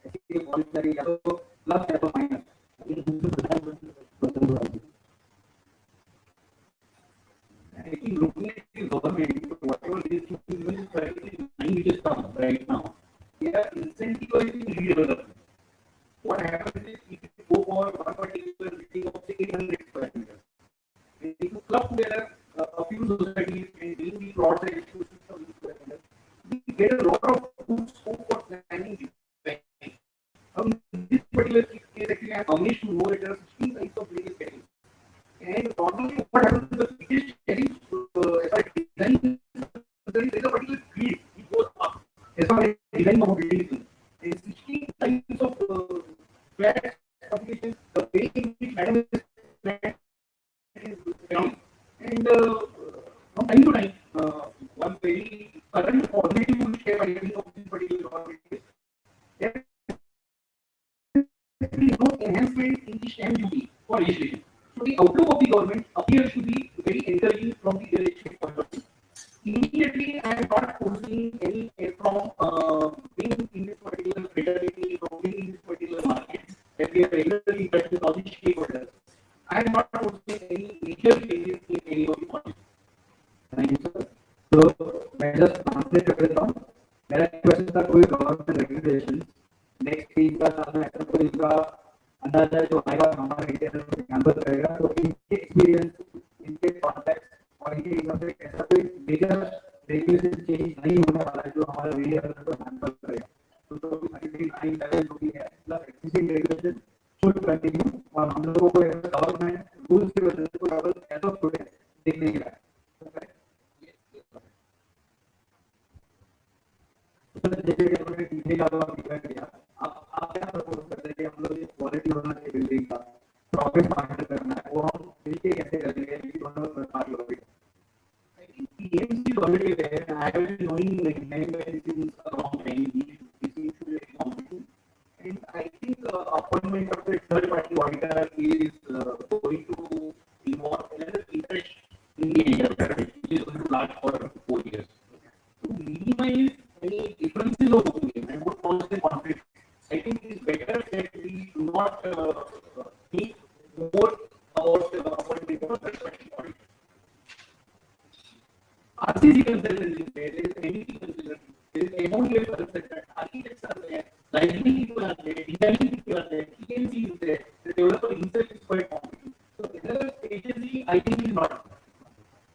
ऐसी पॉलिसी या तो प्लस या तो माइनस ये दूसरे प्रधानमंत्री Taking looking at the government, whatever it is doing practically 9 years right now, they are incentivizing redevelopment. What happens is if you go for one particular building of say 800 square meters, if you club together a few societies and doing the plots and distribution of these square meters, we get a lot of good scope for planning. This particular case actually I am amazed to know that there are 16 types of various settings. And normally what happens is the biggest challenge as far as design there is a particular grid it goes up as far as design of a building is concerned. And 16 types of flat applications the way in which madam is flat is around and from time to time one very current positive share I think of this particular government is there is no enhancement in the stamp duty for registration. So the outlook of the government appears to be very encouraging from the real estate point of view. Immediately, I am not foreseeing any from being in this particular fraternity, from being in this particular market that we are regularly in touch with all these stakeholders. I am not foreseeing any major changes in any of the points. Thank you, sir. So, I just translate it down. मेरा question था कोई government regulation next 3 का साल में ऐसा कोई इसका अंदाजा जो आएगा हमारे रिटेलर को कैंपस रहेगा तो इनके एक्सपीरियंस इनके कॉन्टैक्ट और इनके एकदम से ऐसा कोई मेजर रेगुलेशन चेंज नहीं होने वाला है जो हमारा रिटेलर को हैंडल करेगा तो अभी टाइम लेवल जो भी है plus existing regulation should continue और हम लोगों को गवर्नमेंट रूल्स की वजह से कोई प्रॉब्लम एज ऑफ टुडे दिख नहीं रहा है जैसे कि हमने डिटेल आपको डिफाइन किया आप क्या प्रपोज करते हैं कि हम लोग ये क्वालिटी होना चाहिए बिल्डिंग का प्रॉफिट मार्केट करना है वो हम मिलके कैसे करेंगे ये दोनों प्रकार के लोग आई थिंक पीएमसी ऑलरेडी है I have been knowing like management since a long time this issue is common and I think appointment of the third party auditor is going to involve another interest in the area which is going to last for 4 years to minimize any differences of opinion and would cause the conflict. I think it is better that we do not think more about the appointment of third party auditor. RCC consultant is there, there is MEP consultant, there is MOU consultant, architects are there, library people are there, designing people are there, PMC is there, the developer himself is quite competent. So another agency I think is not.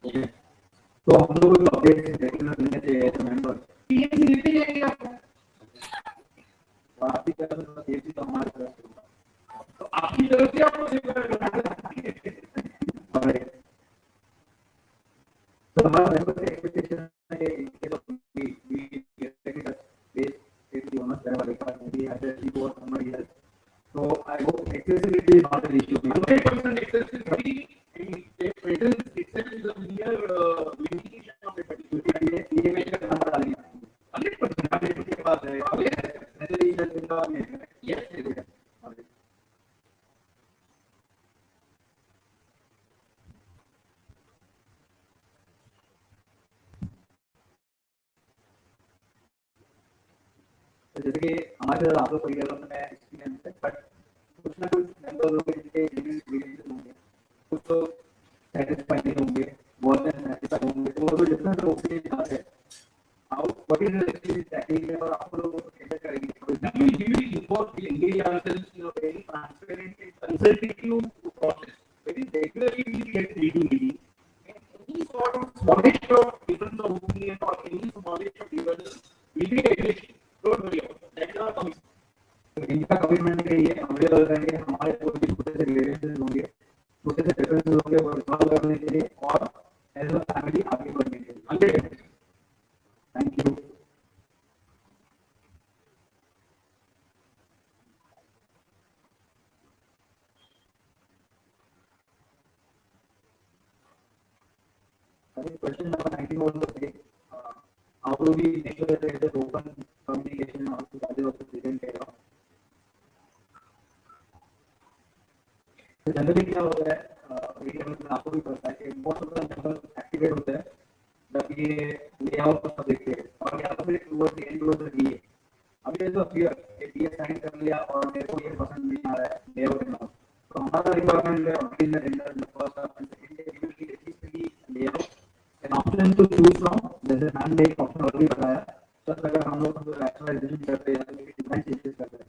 Okay. तो हम लोग को update regular मिलने चाहिए member PMC लेते जाएंगे आपको आपकी तरफ से सेफ्टी तो हमारी तरफ से तो आपकी तरफ से आपको सेफ करना है तो हमारा मेंबर से एक्सपेक्टेशन है कि इनके तो we technical base safety होना चाहिए वाले का भी एसएससी को समझ लिया तो I hope accessibility is not an issue 100% accessibility and presence itself is a mere limiting बात है yes जैसे कि हमारे साथ आप लोग कोई गलत में एक्सपीरियंस है बट कुछ ना कुछ मेंबर लोग जिनके एक्सपीरियंस होंगे कुछ तो सेटिस्फाइड नहीं होंगे बहुत सेटिस्फाइड होंगे तो वो तो डिफरेंट ओपिनियन है how what is the experience that is और आप लोग कैसे करेंगे we will report we engage ourselves in a very transparent and consultative process very regularly we get meeting any sort of smallest of difference of opinion or any smallest of difference will be addressed don't worry about that is our commitment इनका commitment है ये available रहेंगे हमारे कोई भी छोटे से ग्रेडेंसेस होंगे छोटे से डिफरेंसेस होंगे वो रिजॉल्व करने के लिए और एज अ फैमिली आगे बढ़ने के लिए thank you question number 19 was okay. How do we make sure that there is open communication also that is also taken care of? Generally क्या होता है एटीएम में आपको भी पता है कि most of the members activate होते हैं जब ये लेआउट को सब देखते हैं और या तो फिर towards the end towards the DA अभी ये तो क्लियर ये डीए साइन कर लिया और मेरे को ये पसंद नहीं आ रहा है लेआउट में तो हमारा रिक्वायरमेंट है on the tender the first and second day we will at least lay out an option to choose from जैसे मैम ने एक ऑप्शन ऑलरेडी बताया सर अगर हम लोग रैशनलाइजेशन करते हैं या फिर डिजाइन चेंजेस करते हैं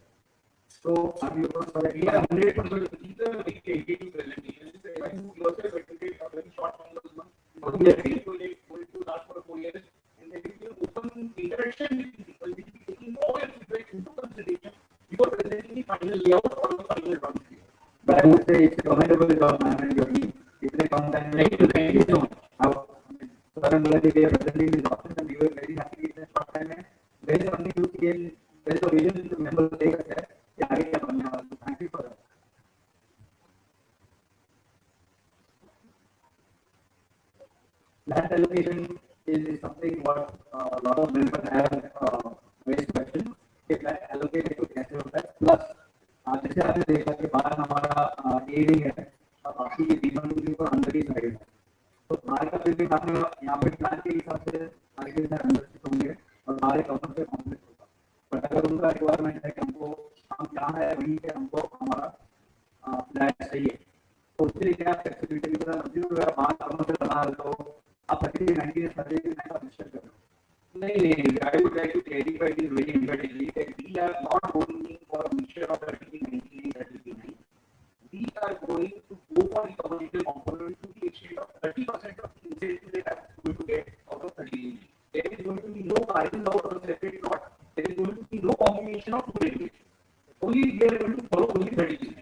तो आप ये बोल सकते हैं 100% these are like creative presentations when you yourself educate a very short time of month not be ready to like going to last for 4 years and there will be open interaction with people will be taking all your feedback into consideration before presenting the final layout or the final run but I would say it's a commendable job ma'am and your team it's a come time thank you so much Karan Muladi, they are presenting these options and we were very happy with the short time. There is something to see and there is a vision to members take us there. Yeah, I can so thank you for that. Land allocation is something what a lot of members have raised questions. If land allocated to कैसे होता है? Plus, जैसे आपने देखा कि बाहर हमारा एरिंग है और बाकी के दीवान को अंदर ही साइड है तो हमारे का भी आपने यहाँ पे प्लान के हिसाब से आगे के साथ अंडरस्टैंड होंगे और हमारे कंपनी से कॉन्फ्लिक्ट होगा बट अगर उनका रिक्वायरमेंट है कि हमको हम कहाँ है वहीं पे हमको हमारा प्लान चाहिए तो उसके लिए क्या फ्लेक्सिबिलिटी की तरह मर्जी अगर बाहर कंपनी से बना रहे तो आप 30-90 का डिस्कस करो नहीं I would like to clarify this very importantly that we are not going for a mixture of 30-90 we are going to go for the commercial component to the extent of 30% of incentives that are going to get out of 30. There is going to be no carrying out of separate lot. There is going to be no combination of two regulations. Only they are going to follow only 30%.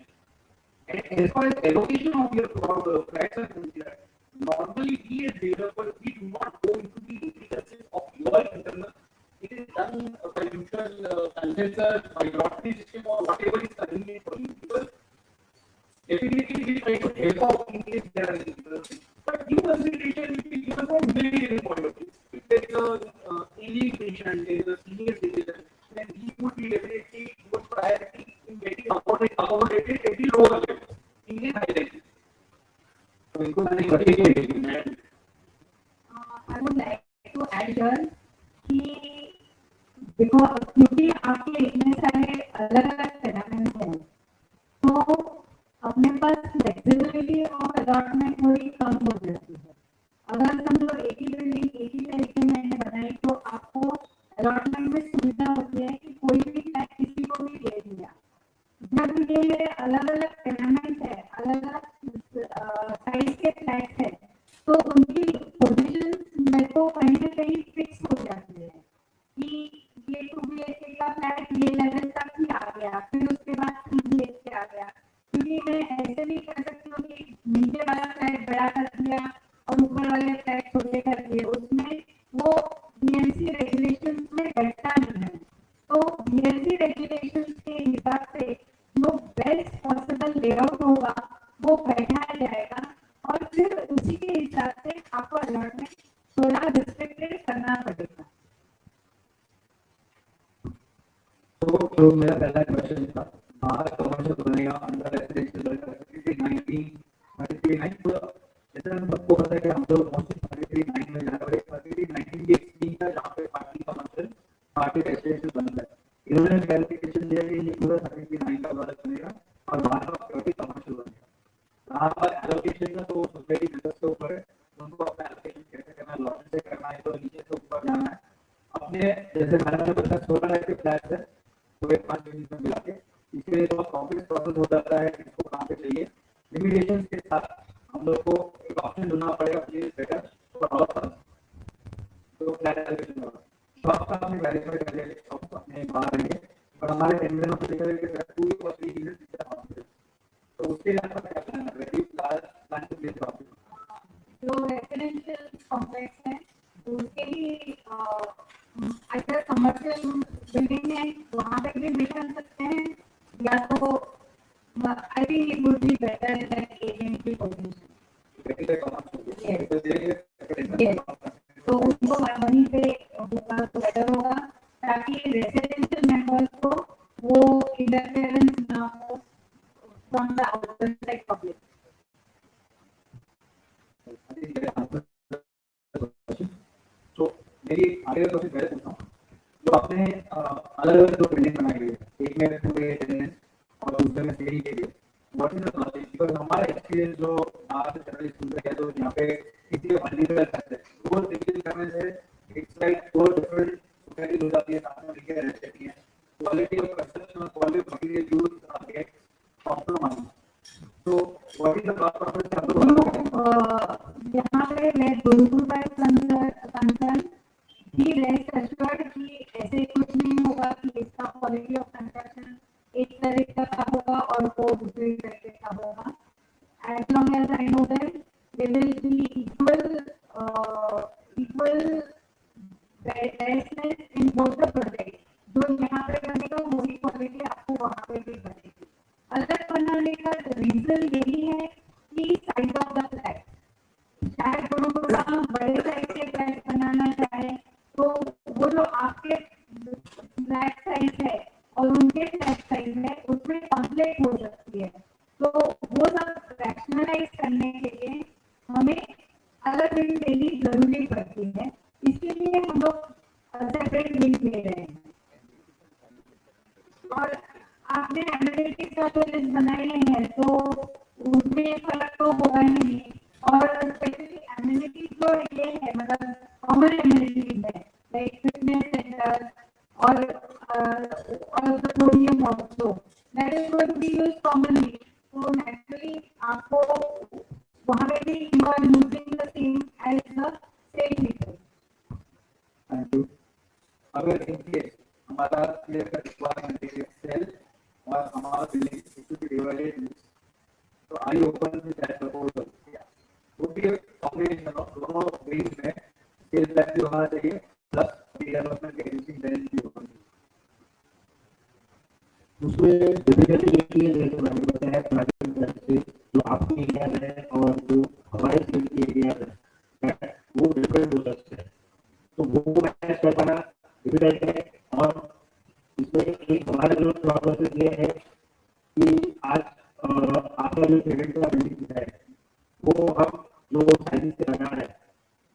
And as far as allocation of your flats are concerned, normally we as developers we do not go into the intricacies of your internal. It is done by mutual consensus, by lottery system or whatever is convenient for you. Because definitely we try to help out in case there are any differences. But due consideration will be given from very different point of view. If there is a ailing patient, there is a senior citizen, then he would be definitely good priority in getting accommodated at the lower level, in the high level. So, इनको मैंने बताया I would like to add here कि because क्योंकि आपके इतने सारे अलग-अलग talents हैं तो अपने पास फ्लेक्सिबिलिटी और अलॉटमेंट थोड़ी कम हो जाती है अगर समझो एक ही बिल्डिंग एक ही तरीके में बनाई तो आपको अलॉटमेंट में सुविधा होती है कि कोई भी फ्लैट किसी को भी दे दिया जब ये अलग-अलग टेनेमेंट है अलग-अलग साइज के फ्लैट है तो उनकी पोजीशन मेरे को कहीं ना कहीं फिक्स हो जाती है कि ये 2BHK का फ्लैट ये लेवल तक ही आ गया फिर उसके बाद 3BHK आ गया क्योंकि मैं ऐसे नहीं कर सकती हूँ कि नीचे वाला फ्लैट बड़ा कर दिया और ऊपर वाले फ्लैट छोटे कर दिए उसमें वो बीएमसी रेगुलेशंस में बैठता नहीं है तो बीएमसी रेगुलेशंस के हिसाब से जो बेस्ट पॉसिबल लेआउट होगा वो बैठाया जाएगा और फिर उसी के हिसाब से आपको अलॉटमेंट थोड़ा रिस्ट्रिक्टेड करना पड़ेगा तो मेरा पहला क्वेश्चन था, बाहर कमर्शियल बनेगा अंडर रेसिडेंशियल 19 जैसे हम सबको पता है कि हम लोग मोस्टली 33 में जा रहे हैं, 33 की स्कीम है जहाँ पे पार्टी कमर्शियल पार्टी रेसिडेंशियल बनता है। इन्होंने क्लैरिफिकेशन दिया कि ये पूरा 33 का वाला बनेगा और बाहर का पार्टी कमर्शियल बनेगा। यहाँ पर एलोकेशन का तो सोसाइटी बिल्डर्स के ऊपर है, उनको अपना एलोकेशन कैसे करना है, लॉन्च से करना है तो नीचे से ऊपर जाना है अपने। जैसे मैंने बताया 16 लाख के फ्लैट है तो एक 5 यूनिट में मिला के, इसके लिए तो कॉम्प्लेक्स प्रोसेस हो जाता है, इसको कहाँ पे चाहिए लिमिटेशन के साथ हम लोग को एक ऑप्शन ढूंढना पड़ेगा प्लीज बेटर फॉर आवर तो फ्लैट एलोकेशन होगा। शॉप का हमने वेरीफाई कर लिया, शॉप अपने बाहर रहेंगे और हमारे टेंडर में देखा कि 2 और 3 यूनिट तो उसके लिए आपका क्या प्लान है? Very plan to place option जो रेसिडेंशियल कॉम्प्लेक्स है तो उसके लिए अगर कमर्शियल बिल्डिंग है वहाँ पे भी मिल सकते हैं या तो I think it would be better that agency position. तो उनको वहीं पे होगा तो बेटर होगा ताकि रेसिडेंशियल मेंबर्स को वो इंटरफेरेंस ना हो फ्रॉम द आउटसाइड पब्लिक। तो मेरी आगे क्वेश्चन पहले पूछता हूँ, जो आपने अलग अलग दो बिल्डिंग बनाई हुई है, एक में पूरे टेनेंट्स और दूसरे में सीढ़ी के लिए, what is the process? Because हमारा एक्सपीरियंस जो बाहर से जनरली सुन रहे हैं तो यहाँ पे किसी का मल्टीपल करते हैं, वो डिजिटल करने से इट्स लाइक दो डिफरेंट सोसाइटी हो जाती है, साथ में मिलकर रह सकती है, क्वालिटी ऑफ कंस्ट्रक्शन और quality of material use get compromise. तो व्हाट इज द प्रोसेस आप लोग यहाँ पे मैं गुरुकुल बाय कंसर्न ही रेस्ट एश्योर्ड कि ऐसे कुछ नहीं होगा कि इसका क्वालिटी ऑफ कंस्ट्रक्शन एक तरीके का होगा और वो दूसरी तरीके का होगा। As long as I know that there will be equal directness in both the projects. जो यहाँ पे बनेगा वही क्वालिटी आपको वहाँ पे भी बनेगी। अलग बनाने का रीजन यही है कि साइज ऑफ द फ्लैट, शायद थोड़ा बड़े साइज के फ्लैट बनाना चाहे तो वो जो आपके फ्लैट साइज है और उनके फ्लैट साइज है उसमें कॉन्फ्लिक्ट हो सकती है। तो वो सब रैशनलाइज करने के लिए हमें अलग बिल्ड लेनी जरूरी पड़ती है, इसीलिए हम लोग सेपरेट बिल्ड ले रहे हैं। और आपने एमिनिटीज का तो लिस्ट बनाई है तो उसमें फर्क तो होगा ही नहीं। और स्पेशली एमिनिटीज जो ये है मतलब कॉमन एमिनिटीज है लाइक फिटनेस सेंटर और the podium also that is going to be used commonly. तो नेचुरली आपको वहाँ पे भी you are using the same as the same people. Thank you. अगर इनके हमारा क्लियर कट रिक्वायरमेंट है सेल और हमारा बिलिंग इक्विटी डिवाइडेड तो I open to that proposal वो भी कॉम्बिनेशन ऑफ दोनों वेज में सेल टैक्स भी होना चाहिए प्लस डेवलपमेंट के एग्जिस्टिंग बेनिफिट भी होना चाहिए। उसमें डिफिकल्टी ये है जैसे मैंने बताया प्राइवेट से जो आपके एरिया है और जो हमारे स्टेट के एरिया है वो डिफरेंट हो सकते हैं, तो वो मैच कर पाना डिफिकल्ट है। और इसमें एक हमारा जो प्रोसेस ये है कि आज आपका जो पेमेंट का बिल्डिंग है वो हम जो साइज से बना रहे हैं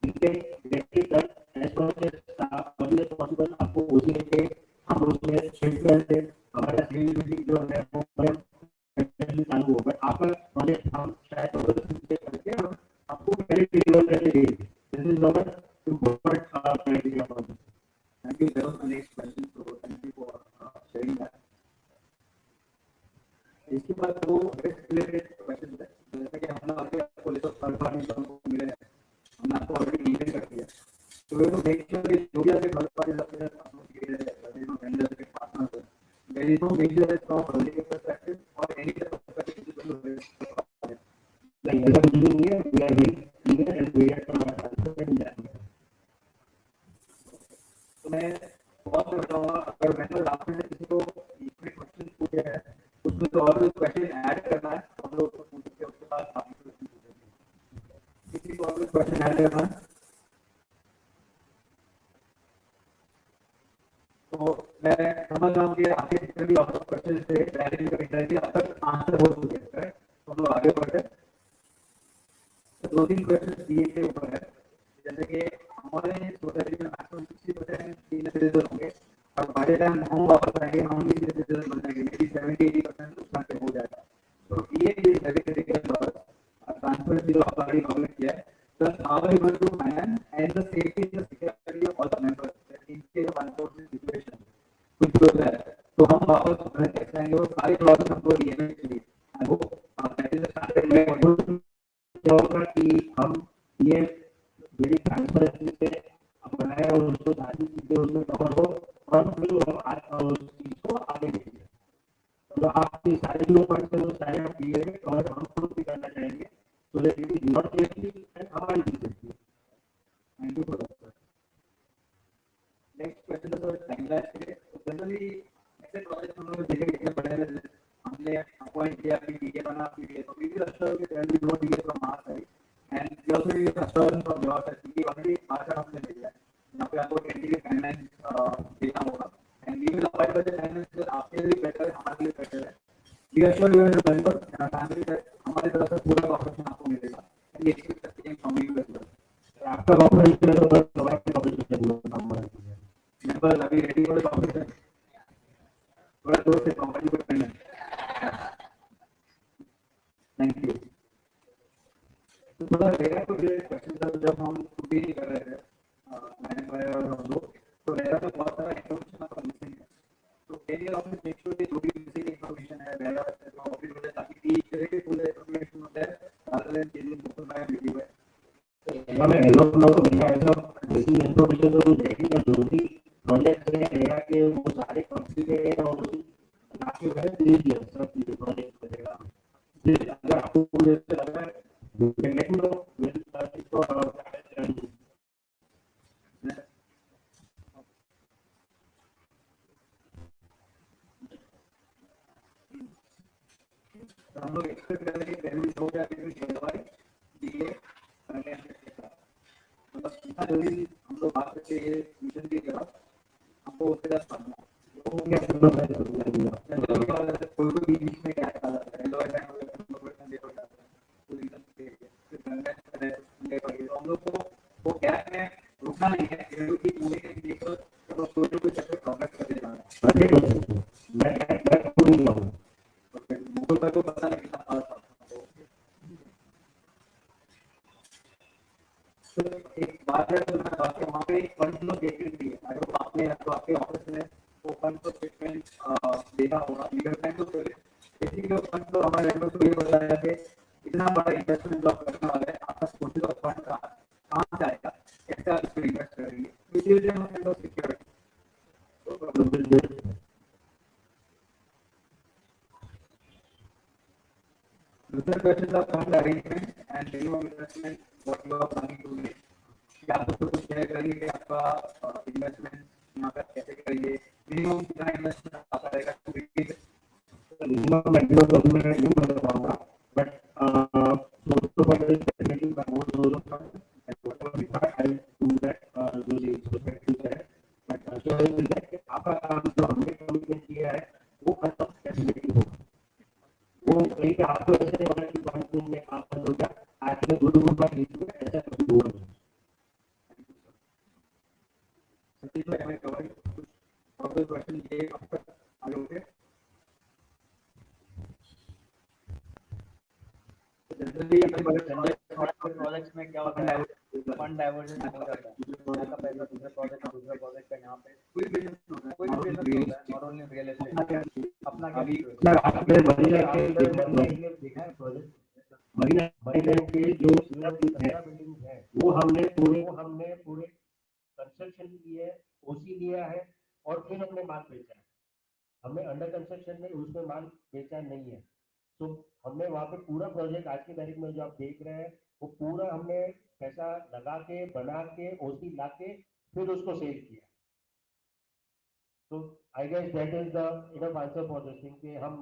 इनके इलेक्ट्रिक तक एज मच एज पॉसिबल आपको उसी के हम उसमें शिफ्ट करते हमारा सिविल बिल्डिंग जो है वो चालू होगा। आपका प्रोजेक्ट हम शायद करके हम आपको पहले डिलीवर करके देंगे। This is our important criteria for this. Thank you. That was my next question, so thank you for sharing that. इसके बाद वो रिस्क रिलेटेड क्वेश्चन है, जैसे कि हमने आपके पुलिस और थर्ड पार्टी को मिले हैं, हमने आपको ऑलरेडी ईमेल कर दिया, तो वी विल मेक श्योर कि जो भी आपके थर्ड पार्टी आपके साथ एसोसिएटेड है, यू नो वेंडर्स के पार्टनर्स है, there is no major from political perspective और एनी अदर पर्सपेक्टिव। नहीं ऐसा कुछ नहीं है, we are very clear and we are transparent. तो मैं बहुत बताऊंगा अगर मैंने लास्ट में किसी को एक क्वेश्चन पूछे हैं उसमें तो और क्वेश्चन ऐड करना है तो हम लोग पूछ सकते हैं, उसके बाद आप किसी को और क्वेश्चन ऐड करना है तो मैं समझ रहा हूँ कि आपके जितने भी क्वेश्चन थे क्लैरिटी करेक्ट अब तक आंसर हो चुके हैं, तो हम लोग आगे बढ़े। तो 2-3 क्वेश्चन दिए के ऊपर है, जैसे कि हमारे सोसाइटी में मैक्सिमम 60% सीनियर सिटीजन होंगे और बाय द टाइम हम वापस आएंगे हम भी सीनियर सिटीजन बन जाएंगे, मेरी 70-80% उतना पे हो जाएगा। तो ये इज वेरी क्रिटिकल ट्रांसपेरेंसी जो आपने गवर्नमेंट किया है, plus how are you going to manage and the safety and the security of all the members in case of unforeseen situation कुछ हो जाए तो हम वापस अपने कैसे आएंगे, वो सारी प्रोसेस हमको डीएमए चाहिए। I hope that is started में क्या होगा कि हम ये बड़ी ट्रांसपेरेंसी से बनाए और उसको सारी चीजें उसमें कवर हो और फिर हम आज उस चीज को आगे बढ़ेंगे। तो आपकी सारी जो पॉइंट्स हैं वो सारे हम दिए हैं और हम खुद भी करना चाहेंगे so that it is not safety and हमारी भी safety। Thank you for that। Next question is about timeline के। तो जनरली ऐसे प्रोजेक्ट हम लोग देखे कितने बड़े हैं, हमने अपॉइंट किया फिर डीए बना फिर ये तो वीडियो अच्छा के पहले भी 2 DA from our side and we also use assurance from your side क्योंकि ऑलरेडी आकर हमने भेजा है, यहाँ पे आपको टेंटेटिव टाइमलाइन देना होगा and we will avoid by the timeline आपके लिए बेटर है हमारे लिए बेटर है। We assure you as a member and our family that हमारी तरफ से पूरा कॉपरेशन आपको मिलेगा। We expect the same from you as well। आपका कॉपरेशन है तो बस हमारे कॉपरेशन पूरा हमारा मेंबर अभी रेडी हो कॉपरेशन थोड़ा जोर से कॉपरेशन करना। Thank you. तो थोड़ा मेरा तो ये क्वेश्चन था जब हम छुट्टी नहीं कर रहे थे मैंने और हम लोग तो मेरा तो बहुत सारा इन्फॉर्मेशन आपका मिसिंग है। तो can you office make sure कि जो भी मिसिंग इन्फॉर्मेशन है मेरा ऑफिस में ताकि टीच करे कि फुल इन्फॉर्मेशन होता है rather than changing book by video है। हमें एलो ना तो मेरा ऐसा बेसिक इन्फॉर्मेशन तो देखी ना जो भी प्रोजेक्ट है मेरा के वो सारे कंप्लीट है और आपके घर दे दिया सब चीज प्रोजेक्ट करेगा। जी अगर आपको ऐसा लग रहा है let me know will start it for our हम लोग एक्सपेक्ट कर रहे हैं कि पहले हो गया फिर दवाई दिए करने हैं तो बस इतना जल्दी हम लोग बात करके ये मिशन की तरफ आपको उसके साथ पढ़ना वो क्या कोई भी बीच में क्या आता है हेलो ऐसा क्वेश्चन दे होता है तो रीजन फिर हम लोग को वो गैप में रुकना नहीं है क्योंकि पूरे के देखो तो सोचो कुछ ऐसे प्रोग्रेस करते जाना है। मैं खुद नहीं हूं गूगल को पता नहीं कितना तो एक बात है तो मैं बात वहाँ पे एक फंड फ्लो स्टेटमेंट भी है अगर आपने तो आपके ऑफिस में वो फंड फ्लो स्टेटमेंट देखा होगा लीगल टाइम तो बेसिकली वो फंड फ्लो हमारे लोगों को ये बताया कि इतना बड़ा इन्वेस्टमेंट जो आप करने वाले हैं आपका सोर्सेज ऑफ फंड कहाँ से आएगा कैसे आप इसको इन्वेस्ट करेंगे इसीलिए हम काइंड ऑफ सिक्योरिटी दूसरा question of fund arrangement and minimum investment what you are planning to do क्या आप उसको कुछ शेयर करेंगे कि आपका इन्वेस्टमेंट यहाँ पर कैसे करेंगे मिनिमम कितना इन्वेस्टमेंट आपका रहेगा मिनिमम मैक्सिमम तो मैं नहीं बता पाऊंगा बट तो फंड डेफिनेटली मैं वो दोनों fund whatever required I do that जो ये प्रोस्पेक्टिव है बट श्योर इज दैट आपका काम जो हमने कमिटमेंट किया है वो खत्म फैसिलिटी होगा वो कहीं पे आपको ऐसे होगा कि 5 दिन में आप हो जाए आज में 2 दिन बाद ऐसा कभी हुआ नहीं। सतीश भाई हमें कवर कुछ और क्वेश्चन ये आपका आगे होंगे जनरली प्रोजेक्ट्स में क्या होता है फंड डाइवर्जन हो जाता है यहाँ का पैसा दूसरे प्रोजेक्ट का यहाँ पे कोई बिजनेस होता है नॉट ओनली रियल एस्टेट अपना क्या आपने मरीना के अंदर देखा है प्रोजेक्ट मरीना के जो बिल्डिंग है वो हमने पूरे कंस्ट्रक्शन की है ओसी लिया है और फिर हमने माल बेचा है हमने अंडर कंस्ट्रक्शन में उसमें माल बेचा नहीं है तो हमने वहाँ पे पूरा प्रोजेक्ट आज की तारीख में जो आप देख रहे हैं वो पूरा हमने पैसा लगा के बना के ओसी ला के फिर उसको सेल किया तो I guess that is the enough answer for this thing कि हम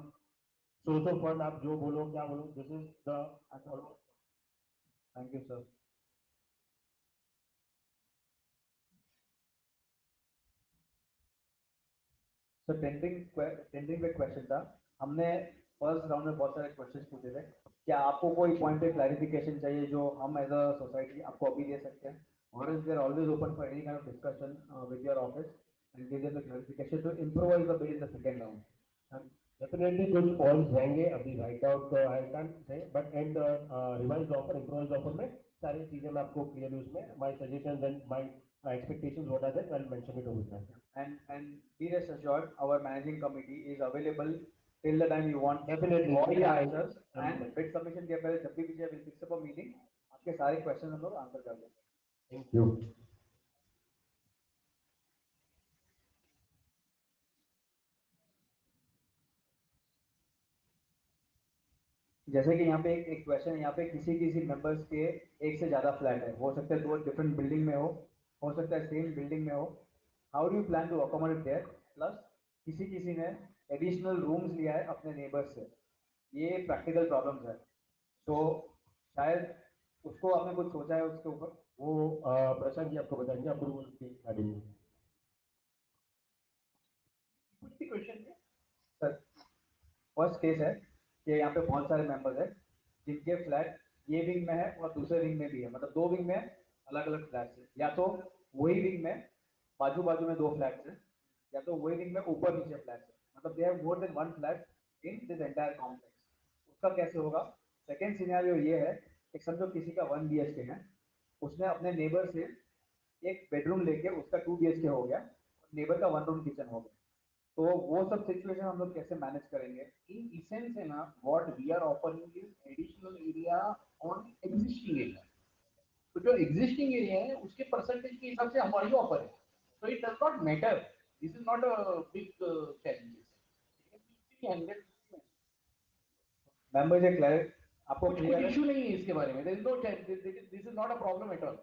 सोर्स ऑफ फंड आप जो बोलो क्या बोलो this is the thank you sir तो टेंडरिंग पे क्वेश्चन था, हमने फर्स्ट राउंड में बहुत सारे क्वेश्चंस पूछे थे, क्या आपको कोई पॉइंट पे क्लैरिफिकेशन चाहिए जो हम एज अ सोसाइटी आपको अभी दे सकते हैं, और is there always open for any kind of discussion with your office and give them the clarification to improvise the bill in the second round. Definitely कुछ points रहेंगे अभी write out I can't say but and revised offer improvised offer में सारी चीजें मैं आपको clearly उसमें my suggestions and my expectations what are that I'll mention it over there. And be rest assured our managing committee is available till the time you want. Definitely. all the Yeah, answers and bid submission के पहले जब भी विजय will fix up a meeting, आपके सारे question हम लोग answer कर देंगे. Thank you. जैसे कि यहाँ पे एक क्वेश्चन, यहाँ पे किसी मेंबर्स के एक से ज्यादा फ्लैट है, हो सकता है दो डिफरेंट बिल्डिंग में हो सकता है सेम बिल्डिंग में हो. How do you plan to accommodate there? Plus किसी ने एडिशनल रूम्स लिया है अपने नेबर्स से, ये प्रैक्टिकल प्रॉब्लम्स है, तो शायद उसको आपने कुछ सोचा है उसके ऊपर? वो प्रशांत जी आपको बताएंगे अप्रूवल की गाड़ी में. क्वेश्चन सर, फर्स्ट केस है कि यहाँ पे बहुत सारे मेंबर्स हैं जिनके फ्लैट ये विंग में है और दूसरे विंग में भी है, मतलब दो विंग में अलग अलग फ्लैट्स है, या तो वही विंग में बाजू बाजू में दो फ्लैट्स है, या तो वही विंग में ऊपर नीचे फ्लैट्स है, मतलब they have more than one flat in this entire complex. उसका कैसे होगा? सेकेंड सिनेरियो ये है कि समझो किसी का 1 BHK है, उसने अपने नेबर से एक बेडरूम लेके उसका 2 BHK हो गया, नेबर का 1 रूम किचन हो गया, तो वो सब सिचुएशन हम लोग कैसे मैनेज करेंगे? In essence है ना, what we are offering is additional area on existing area. तो जो existing area है उसके percentage के हिसाब से हमारी ऑफर है, so it does not matter. This is not a big challenge. Member ये क्लियर आपको कुछ क्लियर है? इशू नहीं है इसके बारे में. There is no this is not a problem at all.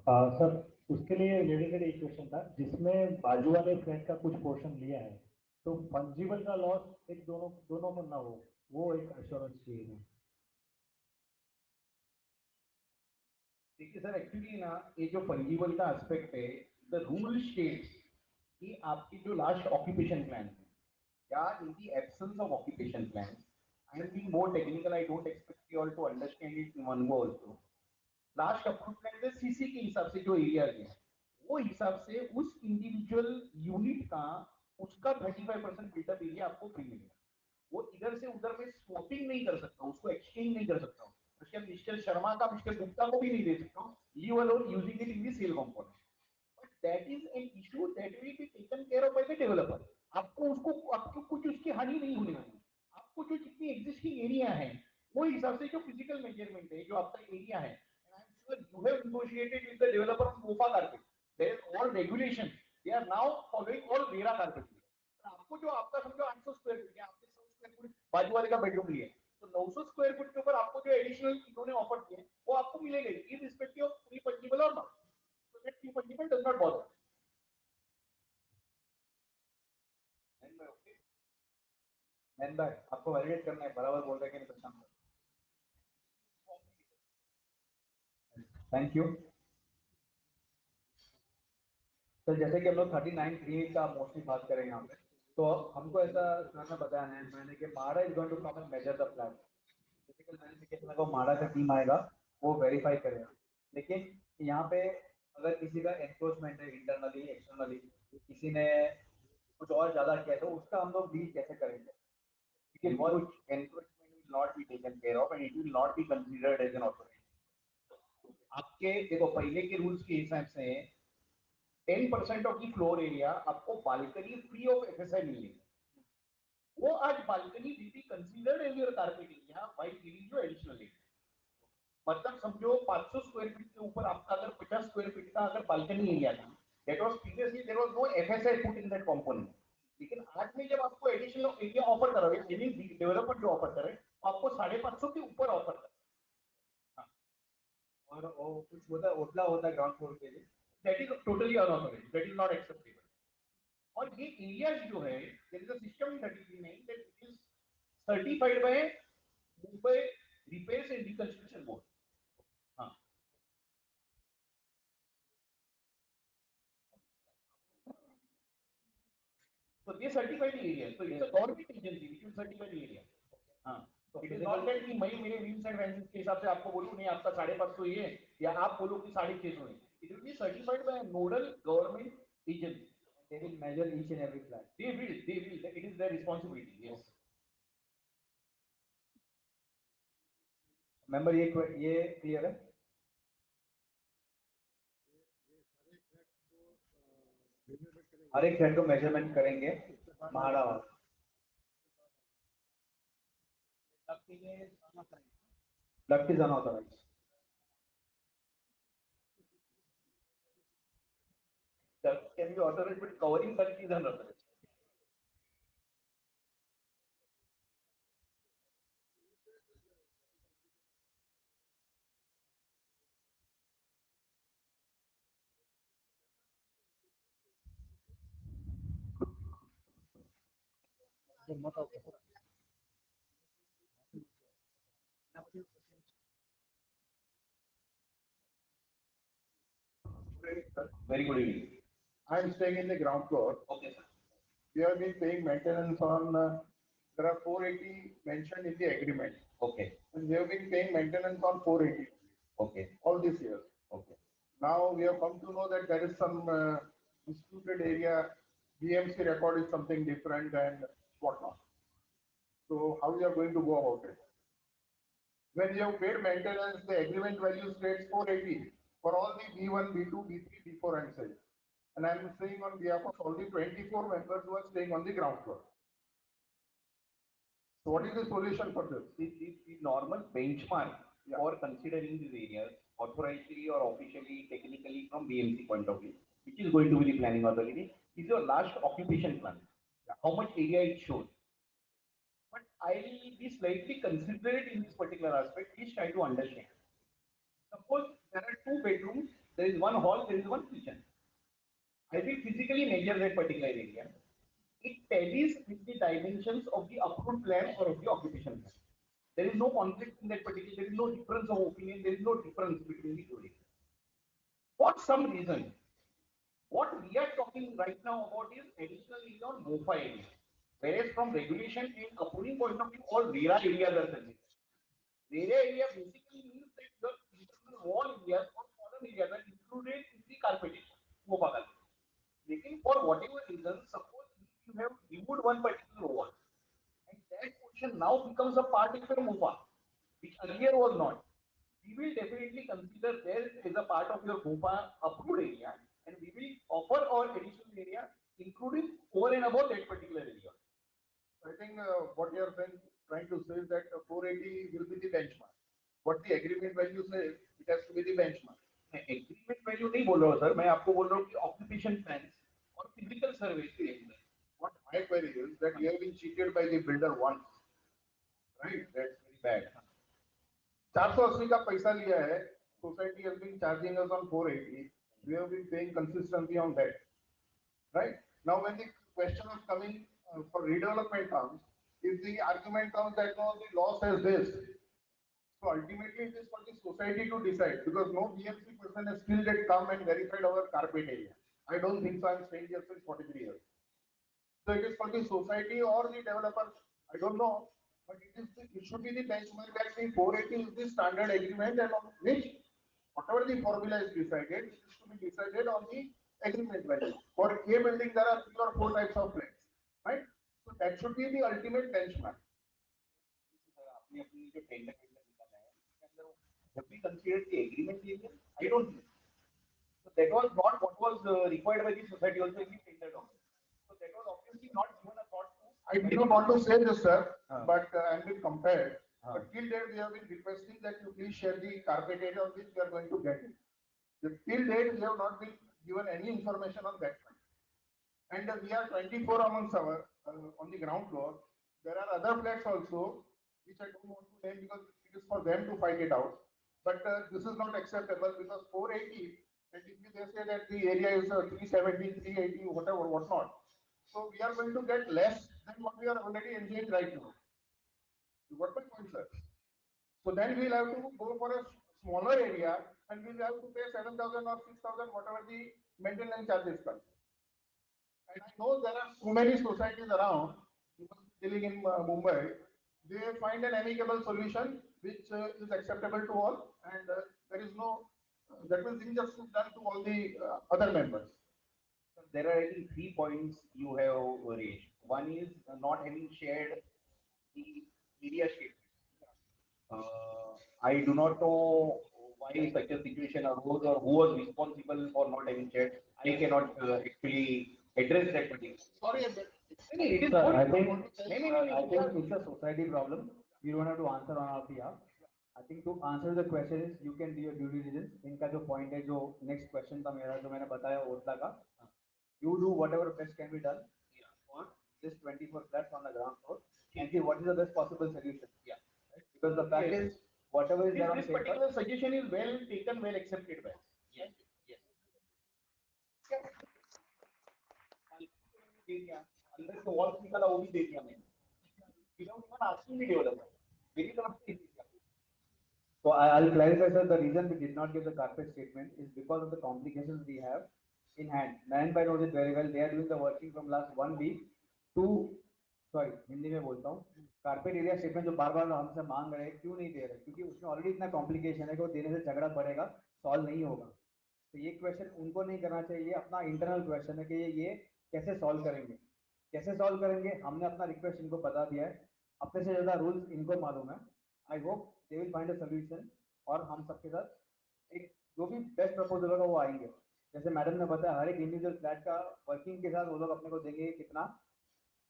Sir उसके लिए रिलेटेड एक क्वेश्चन था जिसमें बाजू वाले फ्लैट का कुछ पोर्शन लिया है तो फंजिबल का लॉस एक दोनों में ना हो, वो एक एश्योरेंस चाहिए. देखिए सर, एक्चुअली ना ये जो फंजिबल का एस्पेक्ट है, द रूल स्टेट्स कि आपकी जो लास्ट ऑक्यूपेशन प्लान है या in the absence of occupation plan, I am being more technical, I don't expect you all to understand it in one go also. Last approved plan में CC के हिसाब से जो एरिया है वो हिसाब से उस इंडिविजुअल यूनिट का उसका 35% बिल्टअप एरिया आपको फ्री मिलेगा. वो इधर से उधर में स्वैपिंग नहीं कर सकता, उसको एक्सचेंज नहीं कर सकता, उसके मिस्टर शर्मा का मिस्टर गुप्ता को भी नहीं दे सकता हूँ, leave alone using it in the cell component. But that is an issue that will be taken care of by the developer. आपको कुछ उसकी हानि नहीं होने वाली. आपको जो जितनी एग्जिस्टिंग एरिया है वो हिसाब से जो फिजिकल मेजरमेंट है जो आपका एरिया है, sure you have negotiated with the developer on Mofa carpet. There is all regulations. They are now following all Vera carpet. आपको जो आपका समझो 800 स्क्वायर फीट या आपके 100 स्क्वायर फीट बाजू वाले का बेडरूम लिए, तो 900 स्क्वायर फीट के ऊपर आपको जो एडिशनल इन्होंने ऑफर किए वो आपको मिलेगा irrespective of प्री फंजिबल और not. So that pre fungible does not bother. Member आपको वैलिडेट करना है, बराबर बोल रहे हैं कि नहीं प्रशांत? Thank you. तो जैसे कि हम लोग 39.3 का मोस्टली बात करें यहाँ पे, तो हमको ऐसा सर ने बताया है मैंने कि MHADA is going to come and measure the plan. Physical verification को माड़ा का टीम आएगा, वो वेरीफाई करेगा, लेकिन यहाँ पे अगर किसी का एनक्रोचमेंट है इंटरनली एक्सटर्नली, किसी ने कुछ और ज्यादा किया तो उसका हम लोग डील कैसे करेंगे? Encroachment will not be taken care of and it will not be considered as an operation. आपके देखो पहले के रूल्स के हिसाब से 10% ऑफ द फ्लोर एरिया आपको बालकनी फ्री ऑफ एफएसआई मिलेगी. वो आज balcony will be considered as your carpet area while giving you additional area. मतलब समझो 500 स्क्वायर फीट के ऊपर आपका अगर 50 स्क्वायर फीट का अगर बालकनी एरिया था, that was previously there was no FSI put in that component. लेकिन आज में जब आपको एडिशनल एरिया ऑफर कर रहे हैं, यानी डेवलपर जो ऑफर कर रहे हैं आपको 550 के ऊपर ऑफर कर. हाँ, और कुछ होता है ओटला होता है ग्राउंड फ्लोर के लिए, that is totally unauthorized, that is not acceptable. और ये एरियाज जो है, there is a system in 33 that it is certified by Mumbai repairs and reconstruction board. हाँ, So they certify the area. So it's a government agency which will certify the area. हाँ. It is not that कि मैं मेरे wheels and vents के हिसाब से आपको बोलूँ नहीं आपका 550 ये या आप बोलो कि 650 है. It will be certified by a nodal government agency. They will measure each and every flat. They will. It is their responsibility. Yes. Member ये क्लियर है? हर एक फ्लैट को मेजरमेंट करेंगे महाड़ा वाला. Duct is unauthorized. That can be authorized, but covering duct is unauthorized. Very good evening. I am staying in the ground floor. Okay, sir. We have been paying maintenance on, there are 480 mentioned in the agreement. Okay. And we have been paying maintenance on 480 Okay. all these years. Okay. Now we have come to know that there is some disputed area, BMC record is something different and whatnot. So how we are going to go about it? When you have paid maintenance, the agreement value states 480 for all the B1, B2, B3, B4 and say. And I am saying on behalf of all the 24 members who are staying on the ground floor. So what is the solution for this? The normal benchmark for considering these areas authoritatively or officially, technically from BMC point of view, which is going to be the planning authority, is your last occupation plan. How much area it shows. But I will be slightly considerate in this particular aspect. Please try to understand. Suppose there are 2 bedrooms, there is 1 hall, there is 1 kitchen. I will physically measure that particular area. It tallies with the dimensions of the approved plan or of the occupation plan. There is no conflict in that particular, there is no difference of opinion, there is no difference between the two areas. For some reason, what we are talking right now about is additional area on MOFA area. Whereas from regulation and approving point of view, all RERA areas are considered. RERA area basically means that your internal wall areas or corner areas are included in the carpetation. MOFA carpetation. Lekin for whatever reason, suppose you have removed one particular wall, and that portion now becomes a part of your MOFA, which earlier was not. We will definitely consider there as a part of your MOFA approved area, and we will offer our additional area, including over and above that particular area. I think what you are trying to say is that 480 will be the benchmark. What the agreement value says, it has to be the benchmark. Agreement value नहीं बोल रहा हूँ sir, मैं आपको बोल रहा हूँ कि ऑक्यूपेशन प्लान और फिजिकल सर्वे के लिए. What my query is that we have been cheated by the builder once, right? That's very bad. 480 का पैसा लिया है, society has been charging us on 480. We have been paying consistently on that, right? Now when the question is coming for redevelopment comes, if the argument comes that no, the law says this, so ultimately it is for the society to decide because no BMC person has still yet come and verified our carpet area. I don't think so. I'm staying here since 43 years. So it is for the society or the developer. I don't know, but it should be the benchmark that the 480 is the standard agreement and on which whatever the formula is decided, it is to be decided on the agreement value. For A building, there are 3 or 4 types of flats, right? So that should be the ultimate benchmark. Have we considered the agreement area? I don't think. So that was not what was required by the society also in the tender document. So that was obviously not given a thought to. I do not want to say this, sir, but I'm being compared. But till date, we have been requesting that you please share the carpet area on which we are going to get it. Till date, we have not been given any information on that front. And we are 24 amongst our on the ground floor. There are other flats also, which I don't want to name because it is for them to fight it out. But this is not acceptable because 480, and if they say that the area is 370, 380, whatever, whatnot. So we are going to get less than what we are already enjoying right now. You got my point, sir? So then we'll have to go for a smaller area and we'll have to pay 7,000 or 6,000, whatever the maintenance charges come. And I know there are so many societies around, you must be dealing in Mumbai, they find an amicable solution which is acceptable to all, and there is no, that means injustice done to all the other members. So there are, I think, 3 points you have raised. One is not having shared the area statement. I do not know why such a situation arose or who was responsible for not having shared. I cannot actually address that particular. Sorry, It is Sir, good. I think, No. I think it's a society problem. You don't have to answer on our behalf. I think to answer the question is you can do your due diligence. इनका जो point है जो next question था मेरा जो मैंने बताया ओटला का, you do whatever best can be done on this 24 flats on the ground floor and see what is the best possible solution. Yeah. Right? Because the fact is whatever is there on this paper. particular suggestion is well taken, well accepted by us. Yes. Yes. अंदर से walls निकाला वो भी दे दिया मैंने. Without even asking the developer. मेरी तरफ से दे दिया. So I'll clarify, sir. The reason we did not give the carpet statement is because of the complications we have in hand. Nayan bhai knows it very well. They are doing the working from last 1 week to, sorry, Hindi में बोलता हूँ. Carpet area statement जो बार-बार हमसे मांग रहे हैं, क्यों नहीं दे रहे? क्योंकि उसमें already इतना complication है कि वो देने से झगड़ा बढ़ेगा, solve नहीं होगा. तो ये question उनको नहीं करना चाहिए. अपना internal question है कि ये कैसे solve करेंगे? कैसे solve करेंगे? हमने अपना request इनको बता दिया है. अपने से ज़्यादा rules इनको मालूम है. I hope they will find a solution और हम सबके साथ एक जो भी बेस्ट प्रपोजल होगा वो आएंगे. जैसे मैडम ने बताया हर एक इंडिविजुअल फ्लैट का वर्किंग के साथ वो लोग अपने को देंगे कितना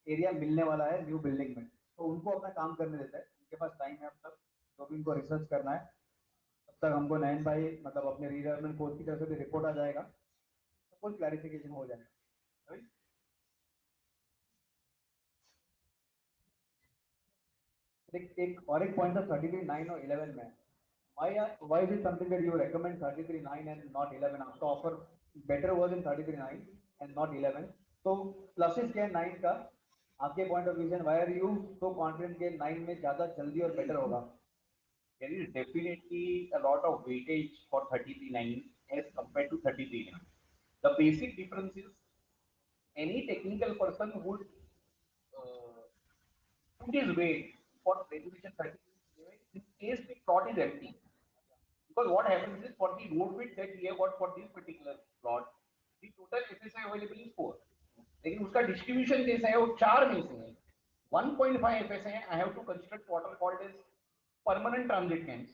एरिया मिलने वाला है न्यू बिल्डिंग में, तो उनको अपना काम करने देते हैं. उनके पास टाइम है अब तक जो भी इनको रिसर्च करना है तब तक हमको नयन भाई मतलब अपने रीडेवलपमेंट कोर्स की तरफ से भी रिपोर्ट आ जाएगा, सब कुछ क्लैरिफिकेशन हो जाएगा. राइट. एक और एक पॉइंट था 33(9) और 11 में. Why is it something that you recommend 33(9) and not 11? आपका offer better was in 33(9) and not 11. तो pluses क्या है 9 का? आपके point of view से why are you so confident कि 9 में ज़्यादा जल्दी और better होगा? There is definitely a lot of weightage for 33(9) as compared to 33(9). The basic difference is any technical person would put his weight for resolution 33 in case the plot is empty. Because what happens is for the road width that we have got for this particular plot, the total FSI available is 4. लेकिन उसका distribution कैसा है वो 4 में से है. 1.5 FSI I have to construct what are called as permanent transit camps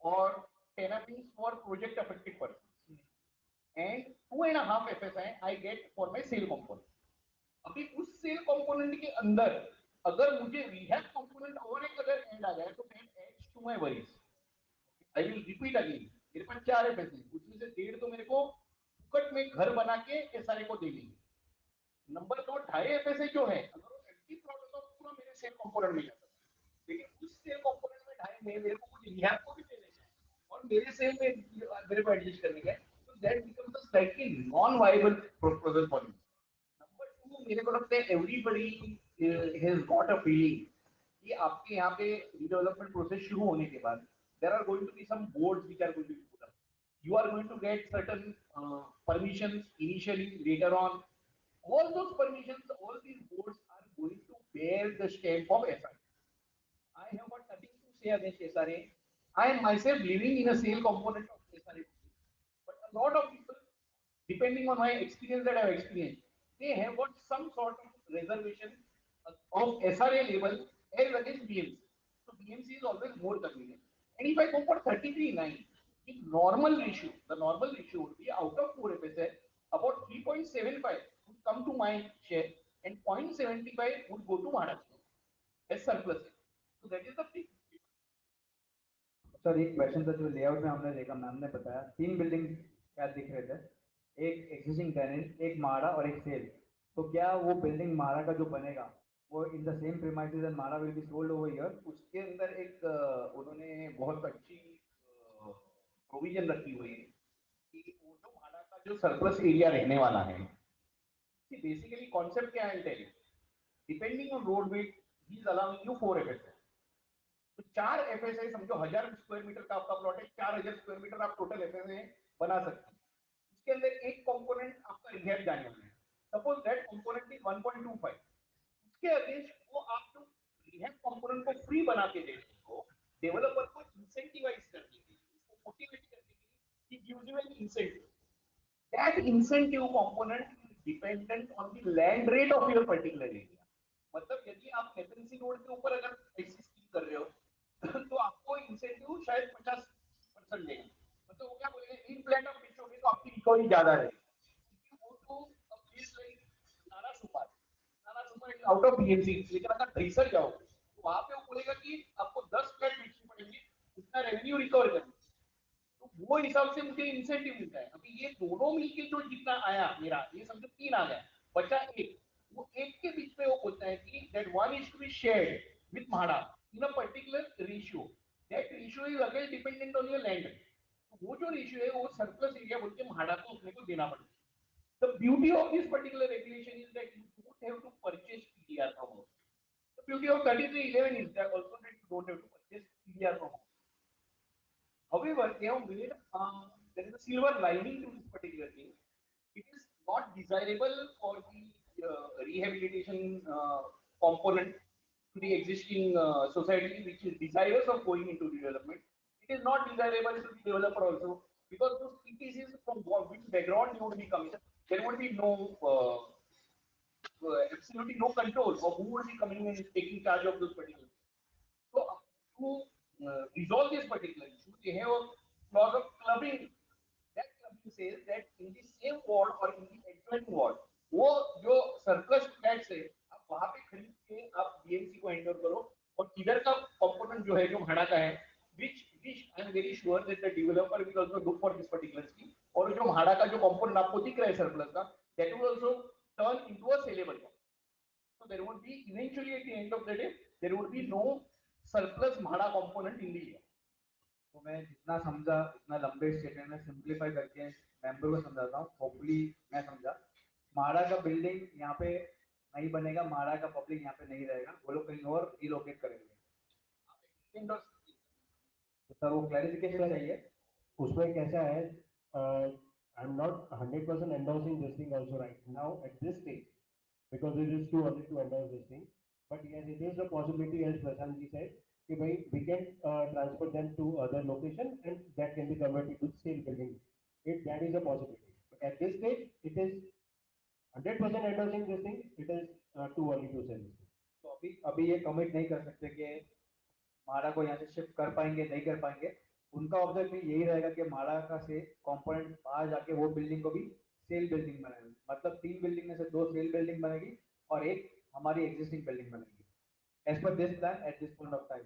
or tenancies for project affected persons. And 2.5 FSI I get for my sale component. अभी उस सेल कंपोनेंट के अंदर अगर मुझे रिहैब कंपोनेंट और एक अगर ऐड आ जाए तो मैं adds to my worries. I will repeat again. मेरे पास 4 एफएसए उसमें से 1.5 तो मेरे को फुकट में घर बना के एसआरए को देंगे. नंबर 2 2.5 एफएसए जो है अगर वो एम्प्टी प्लॉट होता तो पूरा मेरे सेल कंपोनेंट में जाता. लेकिन उस सेल कंपोनेंट में 2.5 में मेरे को कुछ रिहैब को भी देने हैं और मेरे सेल में मेरे को एडजस्ट करने का है. तो that becomes a slightly non viable proposal for you. मेरे को लगता है everybody has got a feeling कि आपके यहाँ पे रिडेवलपमेंट प्रोसेस शुरू होने के बाद there are going to be some boards which are going to be put up. You are going to get certain permissions initially, later on all those permissions, all these boards are going to bear the stamp of SRA. I have got nothing to say against SRA. I am myself living in a sale component of SRA, but a lot of people, depending on my experience that I have experienced, they have got some sort of reservation of SRA label as against BMC. So BMC is always more convenient. And if I go for 33(9), the normal ratio would be out of 4 FSA, about 3.75 would come to my share and 0.75 would go to Maharashtra as surplus. So that is the big. Sir एक question था जो layout में हमने देखा, ma'am ने बताया 3 building क्या दिख रहे थे, एक एक्सिस्टिंग टेनेंट, एक माड़ा और एक सेल. तो क्या वो बिल्डिंग माड़ा का जो बनेगा वो in the same premises and MHADA will be sold over here? उसके अंदर एक उन्होंने बहुत अच्छी प्रोविजन रखी हुई है कि वो जो माड़ा का जो सरप्लस एरिया रहने वाला है, बेसिकली कॉन्सेप्ट क्या है, depending on road width he is allowing you 4 FSI. तो 4 एफएसआई समझो 1000 स्क्वायर मीटर का आपका प्लॉट है, 4000 स्क्वायर मीटर आप टोटल एफएसआई बना सकते हैं. उसके अंदर एक कंपोनेंट आपका रिहैब जाने वाला है, सपोज दैट कंपोनेंट इज 1.25, उसके अगेंस्ट वो आप जो रिहैब कंपोनेंट को फ्री बना के दे रहे हो डेवलपर को इंसेंटिवाइज करने के लिए, उसको मोटिवेट करने के लिए, he gives you an incentive. That incentive component is dependent on the land rate of your particular area. मतलब यदि आप नेपेंसी रोड के ऊपर अगर ऐसी स्कीम कर रहे हो तो आपको इंसेंटिव शायद 50% देगा। मतलब वो क्या बोलेंगे, इन फ्लैट ऑफ बेचोगे तो आपकी रिकवरी ज्यादा रहेगी। वो तो प्लेस लाइक नारा सुपर आउट ऑफ बीएमसी, लेकिन अगर ड्रेसर जाओ तो वहां पे वो बोलेगा कि आपको 10 फ्लैट बेचने पड़ेंगे, इतना रेवेन्यू रिकवर करना। तो वो हिसाब से मुझे इंसेंटिव मिलता है। अभी ये दोनों मिलके जो जितना आया मेरा, ये समझो 3 आ गया, बचा 1, वो 1 के बीच में वो बोलता है कि that 1 is to be shared with MHADA in a particular ratio. That ratio is again dependent on your land. तो वो जो रेशियो है वो सरप्लस एरिया बोल के MHADA को अपने को देना पड़ेगा। The beauty of this particular regulation is that you don't have to purchase PDR from us. The beauty of 3311 is that also that you don't have to purchase PDR from us. However, they have made there is a silver lining to this particular thing. It is not desirable for the rehabilitation component to the existing society which is desirous of going into development. It is not desirable to the developer also, because those PTCs from which background you would be coming, there would be no absolutely no control of who would be coming and taking charge of those particular. So to resolve this particular issue, they have a clause of clubbing. That clubbing says that in the same ward or in the adjoining ward, वो जो surplus flats है, आप वहाँ पे खरीद के आप BMC को हैंड ओवर करो, और किधर का component जो है जो भाड़ा का है, which I am very sure that the developer will also look for this particular scheme, और जो भाड़ा का जो component आपको दिख रहा है surplus का, that will also turn into a saleable one. So there would be eventually at the end of the day, there would be no surplus भाड़ा कंपोनेंट इन दी है। तो मैं जितना समझा इतना लंबे स्टेटमेंट में सिंपलीफाई करके मेंबर को समझाता हूँ, होपफुली मैं समझा। माड़ा का बिल्डिंग यहाँ पे नहीं बनेगा, माड़ा का पब्लिक यहाँ पे नहीं रहेगा, वो लोग कहीं और रिलोकेट करेंगे। तो सर वो क्लैरिफिकेशन चाहिए। उसमें कैसा है, I am not 100% endorsing this thing also right now at this stage, because it is too early to endorse this thing. But yes, it is a possibility, as Prashant ji said, कि भाई we can transfer them to other location and that can be converted to same building. That is a possibility. But at this stage, it is 100% endorsing this thing. It is too early to say this. तो अभी ये commit नहीं कर सकते कि माड़ा को यहाँ से शिफ्ट कर पाएंगे नहीं कर पाएंगे। उनका ऑब्जेक्टिव यही रहेगा कि माड़ा का से कंपोनेंट बाहर जाके वो बिल्डिंग को भी सेल बिल्डिंग बनाएंगे। मतलब 3 बिल्डिंग में से 2 सेल बिल्डिंग बनेगी और एक हमारी एग्जिस्टिंग बिल्डिंग बनेगी। As per this plan at this point of time.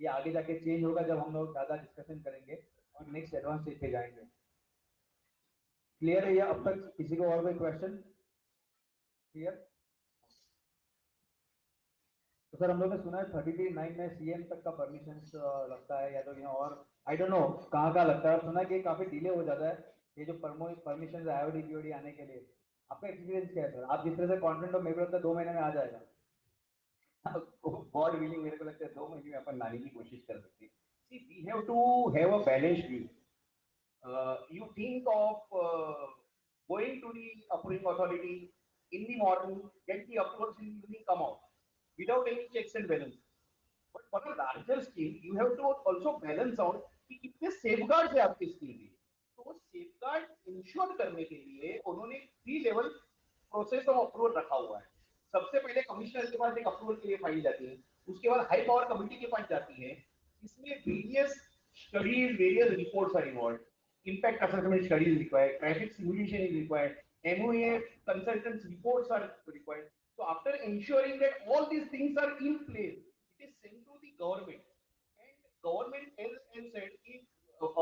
ये आगे जाके चेंज होगा जब हम लोग ज्यादा डिस्कशन करेंगे और नेक्स्ट एडवांस स्टेज पे जाएंगे। क्लियर है ये अब तक? किसी को और कोई क्वेश्चन? क्लियर? तो सर हम लोग ने सुना है 33(9) में सीएम तक का परमिशन लगता है, या तो यहाँ और आई डोंट नो कहाँ लगता है। सुना कि काफी डिले हो जाता है ये जो परमिशन है आईओडी पीओडी आने के लिए। आपका एक्सपीरियंस क्या है सर? आप जिस तरह से कॉन्फिडेंट हो, मेरे को लगता है 2 महीने में आ जाएगा। गॉड विलिंग मेरे को लगता है 2 महीने में अपन लाने की कोशिश कर सकते हैं। See, we have to have a balanced view. You think of going to the approving authority in the morning, get the approvals in the evening, come out without any checks and balances. But for a larger scale, you have to also balance out कि कितने safeguards है आपके scheme में। तो वो safeguard ensure करने के लिए उन्होंने 3 लेवल प्रोसेस ऑफ अप्रूवल रखा हुआ है। सबसे पहले कमिश्नर के पास एक अप्रूवल के लिए फाइल जाती है, उसके बाद हाई पावर कमिटी के पास जाती है। इसमें various studies, various reports are involved, impact assessment studies required, traffic simulation is required, MOA consultants reports are required. So after ensuring that all these things are in place, it is sent to the government, and government has said that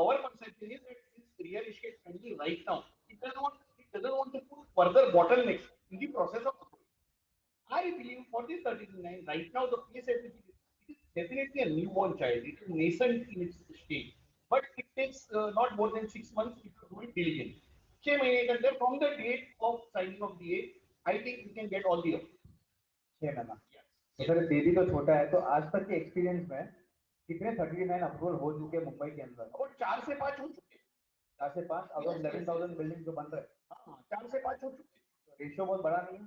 our perception is that this real estate friendly right now. It doesn't want to put further bottlenecks in the process of approval. I believe for this 39 right now the PSF it is definitely a newborn child. It is nascent in its stage, but it takes not more than 6 months if you do it diligently. 6 महीने के अंदर from the date of signing of DA, I think we can get all the approvals. 6 महीना। तो sir baby तो छोटा है, तो आज तक के एक्सपीरियंस में कितने 39 अप्रूवल हो चुके हैं मुंबई के अंदर? और 4 से 5 हो चुके हैं। 4 से 5 आउट ऑफ 11,000 बिल्डिंग जो बन रहे हैं। हाँ, 4 से 5 हो चुके हैं। रेशियो बहुत बड़ा नहीं है,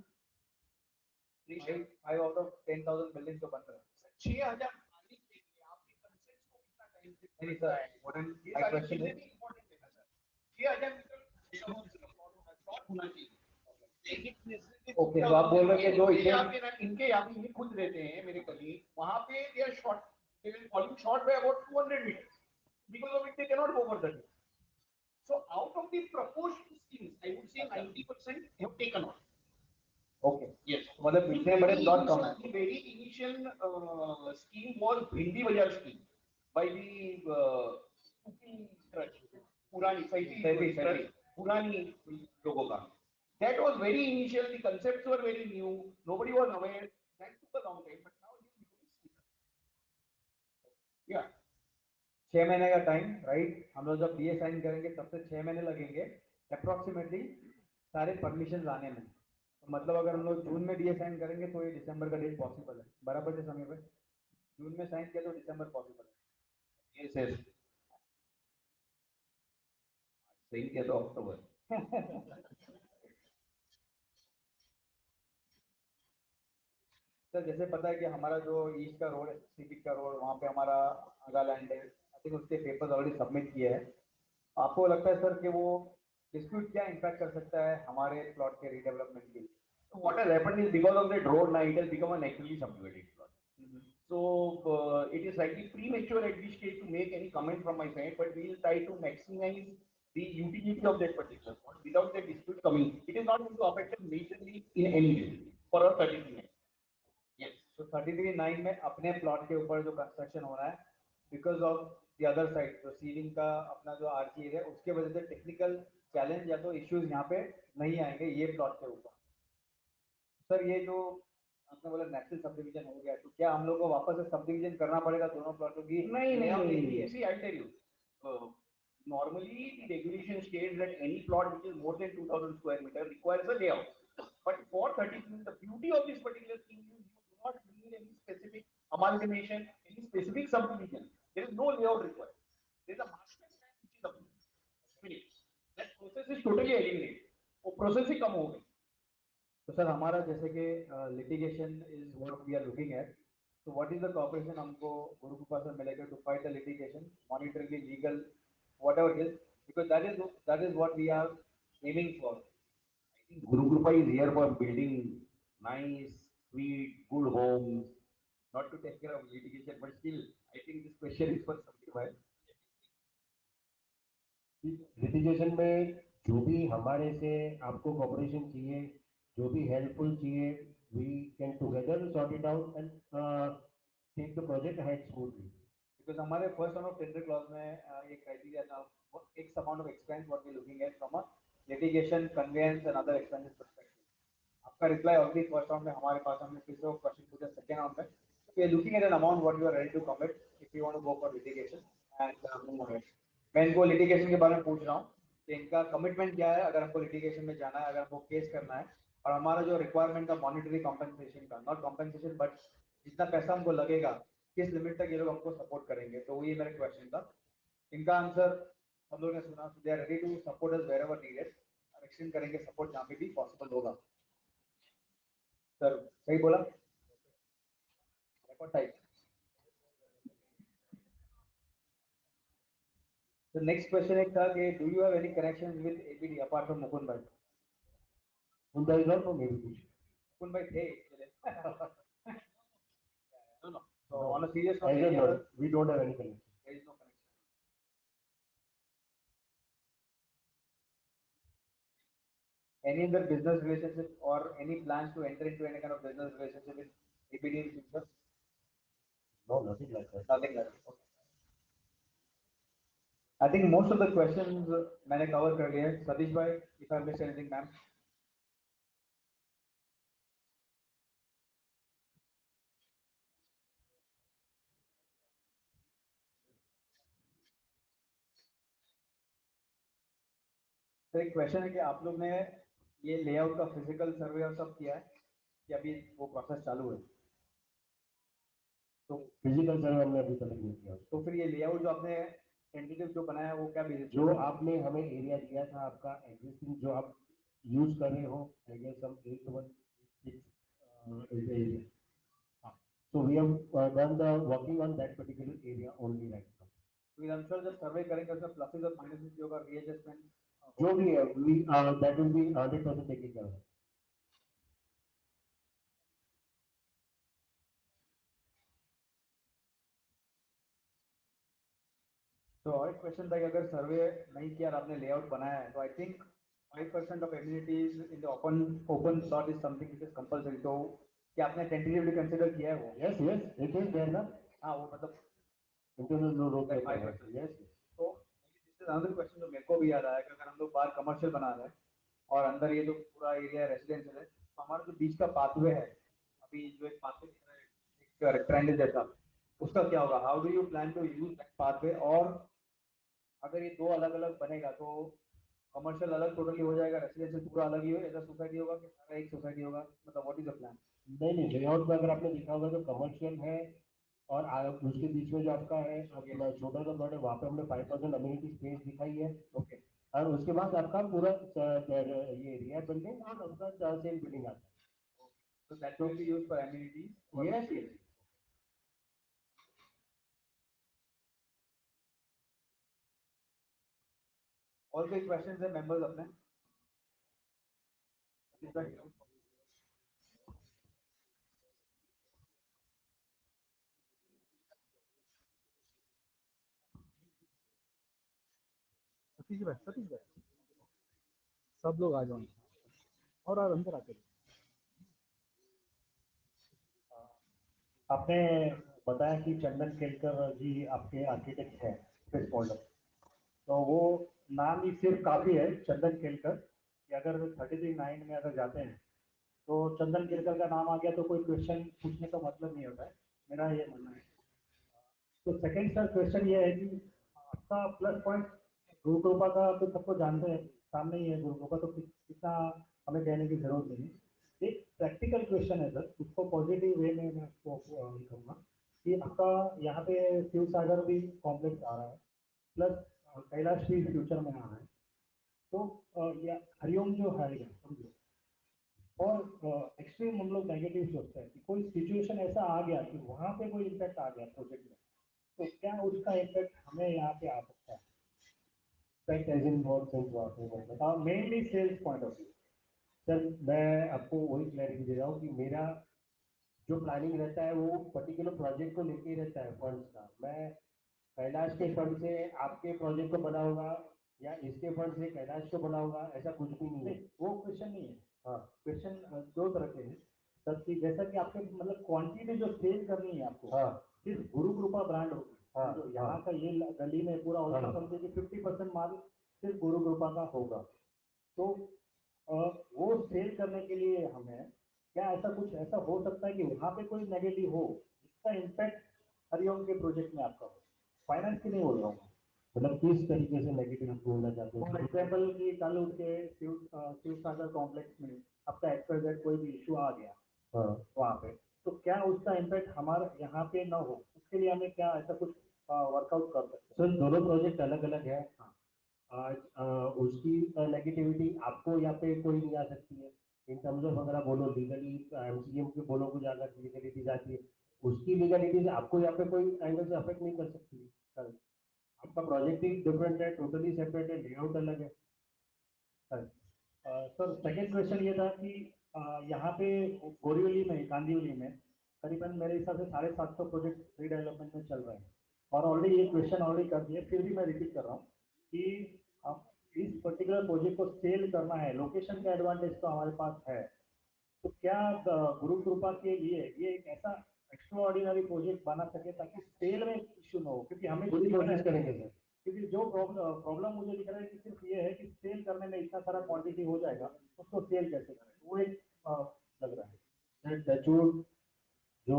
5 आउट ऑफ 10,000 बिल्डिंग तो बन रहा है। 6,000 आने के लिए आपके कंसेंट्स को कितना टाइम से नहीं सर, ये सारी चीजें भी इम्पोर्टेंट है ना सर। 6,000 मीटर शॉर्ट होना चाहिए। ओके, तो आप बोल रहे हैं कि जो ये आपके ना इनके यहाँ पे ये खुद रहते हैं मेरे कलीग, वहाँ पे they are short, they will falling short by about 200 meters because of it they cannot go further. So out of the proposed schemes, I would say 90% have taken off. Okay, Yes. मतलब इतने बड़े plot कम है। The very initial scheme was Bhindi Bazaar scheme by the Purani Saifi Purani लोगों का. That was very initial. The concepts were very new. Nobody was aware. That took a long time, but now it is becoming smoother. Yeah. 6 महीने का time, right? हम लोग जब DA sign करेंगे तब से 6 महीने लगेंगे अप्रोक्सीमेटली सारे परमिशन आने में। तो मतलब अगर हम लोग जून में डीए साइन करेंगे तो ये दिसंबर का डेट पॉसिबल है, बराबर से समय पे जून में साइन किया तो दिसंबर पॉसिबल है। Yes, yes. सही किया तो अक्टूबर। सर जैसे पता है कि हमारा जो ईस्ट का रोड है, सिविक का रोड, वहाँ पे हमारा आगा लैंड है, आई थिंक उसके पेपर्स ऑलरेडी सबमिट किए हैं। आपको लगता है सर कि वो डिस्प्यूट क्या इम्पैक्ट कर सकता है हमारे प्लॉट के रीडेवलपमेंट की? What has happened is because of that road now it has become a naturally subdivided plot. So it is slightly premature at this stage to make any comment from my side, but we will try to maximize the utility of that particular plot without the dispute coming. It is not going to affect us majorly in any way for our 33. Yes. तो 33/9 में अपने plot के ऊपर जो construction हो रहा है because of the other side, जो सीलिंग का अपना जो आरसी है उसके वजह से टेक्निकल चैलेंज या तो इश्यूज यहाँ पे नहीं आएंगे ये प्लॉट के ऊपर। सर ये जो आपने बोला नेशनल सब डिवीजन हो गया, तो क्या हम लोग को वापस से सब डिवीजन करना पड़ेगा दोनों प्लॉटों की? नहीं, see I'll tell you, normally the regulation states that any plot which is more than 2,000 square meter requires a layout, but for 33 the beauty of this particular thing is you do not need any specific amalgamation, any specific subdivision. There is no layout required. There is a master plan which is approved. Finished. That process is totally eliminated. वो process ही कम हो गई। तो sir हमारा जैसे कि litigation is what we are looking at, तो what is the corporation हमको गुरु कृपा से मिलेगा to fight the litigation, monitoring legal whatever it is, because that is what we are aiming for. I think Guru Kripa is here for building nice, sweet, good homes, not to take care of litigation. But still, I think this question is for somebody else. Litigation में जो भी हमारे से आपको corporation चाहिए, जो भी helpful चाहिए, we can together sort it out and take the project ahead smoothly. Because हमारे first round of tender clause में ये क्राइटेरिया था, X amount of expense what we looking at from a litigation conveyance and other expenses perspective. आपका reply already first round में हमारे पास, हमने फिर से वो क्वेश्चन पूछा सेकंड राउंड में, we are looking at an amount what you are ready to commit if you want to go for litigation and मैं इनको लिटिगेशन के बारे में पूछ रहा हूँ कि इनका कमिटमेंट क्या है अगर हमको लिटिगेशन में जाना है, अगर हमको केस करना है, और हमारा जो रिक्वायरमेंट का मॉनिटरी कॉम्पेंसेशन का, नॉट कॉम्पेंसेशन बट जितना पैसा हमको लगेगा किस लिमिट तक ये लोग हमको सपोर्ट करेंगे। तो ये मेरा क्वेश्चन था। इनका आंसर हम लोगों ने सुना, they are ready to support us wherever needed, और एक्सटेंड करेंगे सपोर्ट जहाँ पे भी पॉसिबल होगा। सर सही बोला? Record type. The next question एक था कि do you have any connections with ABD apart from Mukund bhai? उनका इधर तो मेरी कुछ Mukund bhai थे actually. No. So on a serious I note, don't know. We don't have any connection. there is no connection. Any other business relationship or any plans to enter into any kind of business relationship with ABD in future? No, nothing like that. Nothing like that. Okay. I think most of the questions मैंने cover कर लिए हैं। सतीश भाई, if I missed anything, ma'am. तो एक question है कि आप लोग ने ये लेआउट का फिजिकल सर्वे और सब किया है कि अभी वो प्रोसेस चालू है? तो फिजिकल सर्वे हमने अभी तक नहीं किया। तो फिर ये लेआउट जो आपने टेंटेटिव जो बनाया वो क्या बेसिस जो आपने हमें एरिया दिया था आपका एग्जिस्टिंग, जो आप यूज कर रहे हो, I guess some 816 is the area. So we have done the working on that particular area only right now. फिर I'm sure जब सर्वे करेंगे उसमें प्लसेस और माइनसेस जो होगा रीएडजस्टमेंट जो भी है, we that will be 100% taken care of. तो और एक क्वेश्चन था कि अगर सर्वे नहीं किया और आपने लेआउट बनाया है तो I think 5% of amenities in the open slot is something which is compulsory, तो क्या आपने टेंटेटिवली कंसीडर किया है वो? Yes, yes, it is there ना. हाँ वो मतलब Internal road like पे 5%. yes. तो दिस इज अनदर क्वेश्चन जो मेरे को भी याद आया कि अगर हम लोग बाहर कमर्शियल बना रहे हैं और अंदर ये जो पूरा एरिया रेजिडेंशियल है तो हमारा जो बीच का पाथवे है, अभी जो एक पाथवे दिख रहा है एक रेक्टेंगल जैसा, उसका क्या होगा? How do you plan to use that pathway? और अगर ये दो अलग अलग बनेगा तो कमर्शियल अलग टोटली हो जाएगा, रेसिडेंशियल पूरा अलग ही हो, ऐसा सोसाइटी होगा कि सारा एक सोसाइटी होगा, मतलब व्हाट इज द प्लान? नहीं नहीं, लेआउट में अगर आपने देखा होगा तो कमर्शियल है और उसके बीच में जो आपका है अपना छोटा सा प्लॉट है, वहाँ पे हमने 5% अम्यूनिटी स्पेस दिखाई है. ओके, और उसके बाद आपका पूरा ये एरिया बिल्डिंग और उनका सेल बिल्डिंग आता है. so that will be used for amenities. Yes, yes. और कोई क्वेश्चंस है मेंबर्स अपने? सतीश भाई सब लोग आ जाओ और अंदर आके. आपने बताया कि चंदन केलकर जी आपके आर्किटेक्ट हैं स्पेस मॉडल, तो वो नाम ही सिर्फ काफी है चंदन केलकर कि अगर 33(9) में अगर जाते हैं तो चंदन केलकर का नाम आ गया तो कोई क्वेश्चन पूछने का मतलब नहीं होता है, मेरा ये मानना है. तो सेकंड सर क्वेश्चन ये है कि आपका प्लस पॉइंट गुरुकृपा का तो सबको जानते हैं, सामने ही है गुरुकृपा, तो कितना हमें कहने की जरूरत नहीं है. एक प्रैक्टिकल क्वेश्चन है सर, उसको पॉजिटिव वे में मैं आपको कहूँगा कि आपका यहाँ पे शिव सागर भी कॉम्प्लेक्स आ रहा है, प्लस कैलाश भी फ्यूचर में आ रहा है. तो हरिओम जो है समझो, और एक्सट्रीम हम लोग नेगेटिव सोचते हैं कि कोई सिचुएशन ऐसा आ गया कि वहाँ पे कोई इम्पैक्ट आ गया प्रोजेक्ट में, तो क्या उसका इम्पैक्ट हमें यहाँ पे आ सकता है? Mainly sales point of view. Sir मैं आपको वही क्लैरिटी दे रहा हूँ कि मेरा जो प्लानिंग रहता है वो पर्टिकुलर प्रोजेक्ट को लेके रहता है फंड्स का. मैं कैलाश के फंड से आपके प्रोजेक्ट को बनाऊंगा या इसके फंड से कैलाश को बनाऊंगा, ऐसा कुछ भी नहीं है. वो क्वेश्चन नहीं है. हाँ, क्वेश्चन दो तरह के हैं सर की, जैसा कि आपके मतलब क्वांटिटी जो सेल करनी है आपको. हाँ, सिर्फ गुरु कृपा ब्रांड होगी. हाँ, जो यहाँ का ये गली में पूरा ऑल्सो समझे कि 50% माल सिर्फ गुरु कृपा का होगा. तो वो सेल करने के लिए हमें क्या ऐसा कुछ ऐसा हो सकता है कि वहाँ पे कोई नेगेटिव हो जिसका इम्पैक्ट हरिओम के प्रोजेक्ट में आपका हो? फाइनेंस की नहीं बोल रहा हूँ, मतलब किस तरीके से नेगेटिव बोलना चाहते हैं? फॉर एग्जाम्पल कि कल उठ के शिव सागर कॉम्प्लेक्स में आपका एक्सपायर कोई भी इशू आ गया. हाँ, वहाँ पे तो क्या उसका इम्पैक्ट हमारे यहाँ पे ना हो, उसके लिए हमें क्या ऐसा कुछ वर्कआउट कर सकते हैं? सर दोनों प्रोजेक्ट अलग अलग है. आज उसकी नेगेटिविटी आपको यहाँ पे कोई नहीं आ सकती है. इन टर्म्स ऑफ अगर आप बोलो लीगली, एमसीएम के बोलो कुछ अगर लीगलिटीज आती है, उसकी लीगलिटीज आपको यहाँ पे कोई एंगल से अफेक्ट नहीं कर सकती है. सर आपका प्रोजेक्ट ही डिफरेंट है, टोटली सेपरेट है, लेआउट अलग है. सर सेकेंड क्वेश्चन ये था कि यहाँ पे बोरीवली में कांदिवली में करीबन मेरे हिसाब से 750 प्रोजेक्ट रीडेवलपमेंट में चल रहे हैं, और ऑलरेडी ये क्वेश्चन ऑलरेडी कर दिए, फिर भी मैं रिपीट कर रहा हूँ कि अब इस पर्टिकुलर प्रोजेक्ट को सेल करना है, लोकेशन का एडवांटेज तो हमारे पास है, तो क्या गुरु कृपा के लिए ये एक ऐसा एक्स्ट्रा ऑर्डिनरी प्रोजेक्ट बना सके ताकि सेल में इश्यू ना हो? क्योंकि हमें पूरी कोशिश करेंगे सर, क्योंकि जो प्रॉब्लम मुझे दिख रहा है कि सिर्फ ये है कि सेल करने में इतना सारा क्वांटिटी हो जाएगा, उसको सेल कैसे करें, वो एक लग रहा है. टचवुड जो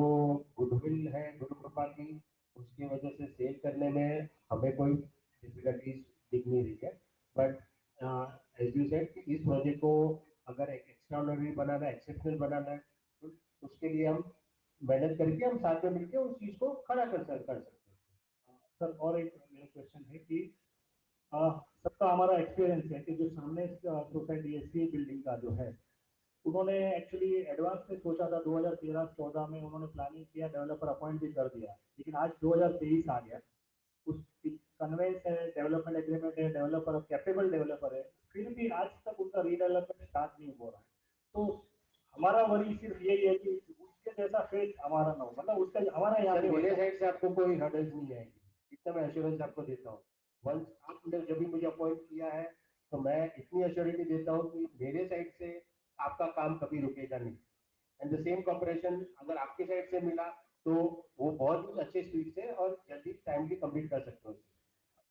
गुडविल है गुरु कृपा की, उसकी वजह से सेल करने में हमें कोई डिफिकल्टीज दिख नहीं रही है. बट एज यू सेड इस प्रोजेक्ट को अगर एक एक्स्ट्राऑर्डिनरी बनाना है, एक्सेप्शनल बनाना है, तो उसके लिए हम मेहनत करके हम साथ में मिलकर उस चीज को खड़ा कर सकते हैं. सर और एक मेरा क्वेश्चन है कि सबका हमारा एक्सपीरियंस है कि जो सामने सोसाइटी एससी बिल्डिंग का जो है, उन्होंने एक्चुअली एडवांस में सोचा था 2013-14 में उन्होंने प्लानिंग किया, डेवलपर अपॉइंट भी कर दिया, लेकिन आज 2023 आ गया, उस कन्वेंस है, डेवलपमेंट एग्रीमेंट है, डेवलपर कैपेबल डेवलपर है, फिर भी आज तक उनका रीडेवलपमेंट स्टार्ट नहीं हो रहा है। तो हमारा वरी सिर्फ यही है कि उसके जैसा फेज हमारा ना हो, मतलब उसका हमारा यहाँ मेरे साइड से आपको कोई हर्डल्स नहीं आएगी, इतना मैं एश्योरेंस आपको देता हूँ। वंस आपने जब भी मुझे अपॉइंट किया है तो मैं इतनी एश्योरिटी देता हूँ कि मेरे साइड से आपका काम कभी रुकेगा नहीं, एंड द सेम कॉपरेशन अगर आपके साइड से मिला तो वो बहुत ही अच्छे स्पीड से और जल्दी टाइमली कंप्लीट कर सकते हो।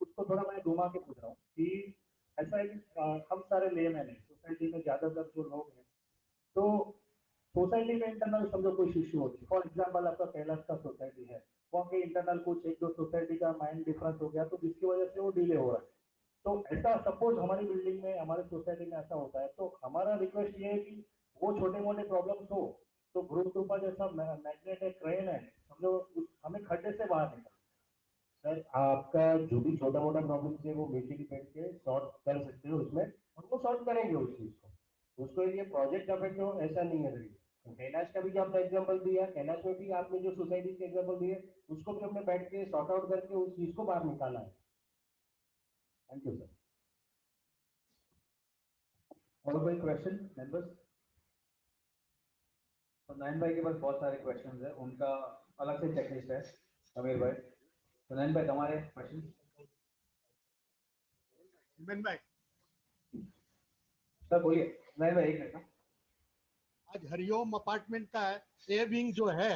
उसको थोड़ा मैं घुमा के पूछ रहा हूँ कि ऐसा है कि हम सारे लेमैन हैं, सोसाइटी में ज्यादातर जो लोग हैं, तो सोसाइटी में इंटरनल समझो कोई इश्यू होती है, फॉर एग्जाम्पल आपका कैलाश का सोसाइटी है, वहाँ के इंटरनल कुछ एक दो सोसाइटी का माइंड डिफरेंस हो गया तो जिसकी वजह से वो डिले हो रहा है। तो ऐसा सपोज हमारी बिल्डिंग में हमारे सोसाइटी में ऐसा होता है, तो हमारा रिक्वेस्ट ये है कि वो छोटे मोटे प्रॉब्लम्स हो तो ग्रुप ग्रुपा जैसा मैग्नेट है, क्रेन है, समझो हमें खड्डे से बाहर निकाल। सर आपका जो भी छोटा मोटा प्रॉब्लम है वो म्यूचुअली बैठ के सॉर्ट कर सकते हो उसमें, और वो सॉल्व करेंगे उस चीज को, उसको ये प्रोजेक्ट अफेक्ट हो ऐसा नहीं है। तो कैलाश का भी जो आपने एग्जांपल दिया, कैलाश में भी आपने जो सोसाइटी के एग्जांपल दिए उसको भी हमने बैठ के सॉर्ट आउट करके उस चीज को बाहर निकाला है। Thank you sir. और कोई क्वेश्चन मेंबर्स? तो नयन भाई के पास बहुत सारे क्वेश्चंस है, उनका अलग से चेकलिस्ट है। अमीर भाई, तो नयन भाई तुम्हारे क्वेश्चन? हिमेन भाई, सर बोलिए। नयन भाई एक मिनट ना। आज हरिओम अपार्टमेंट का ए विंग जो है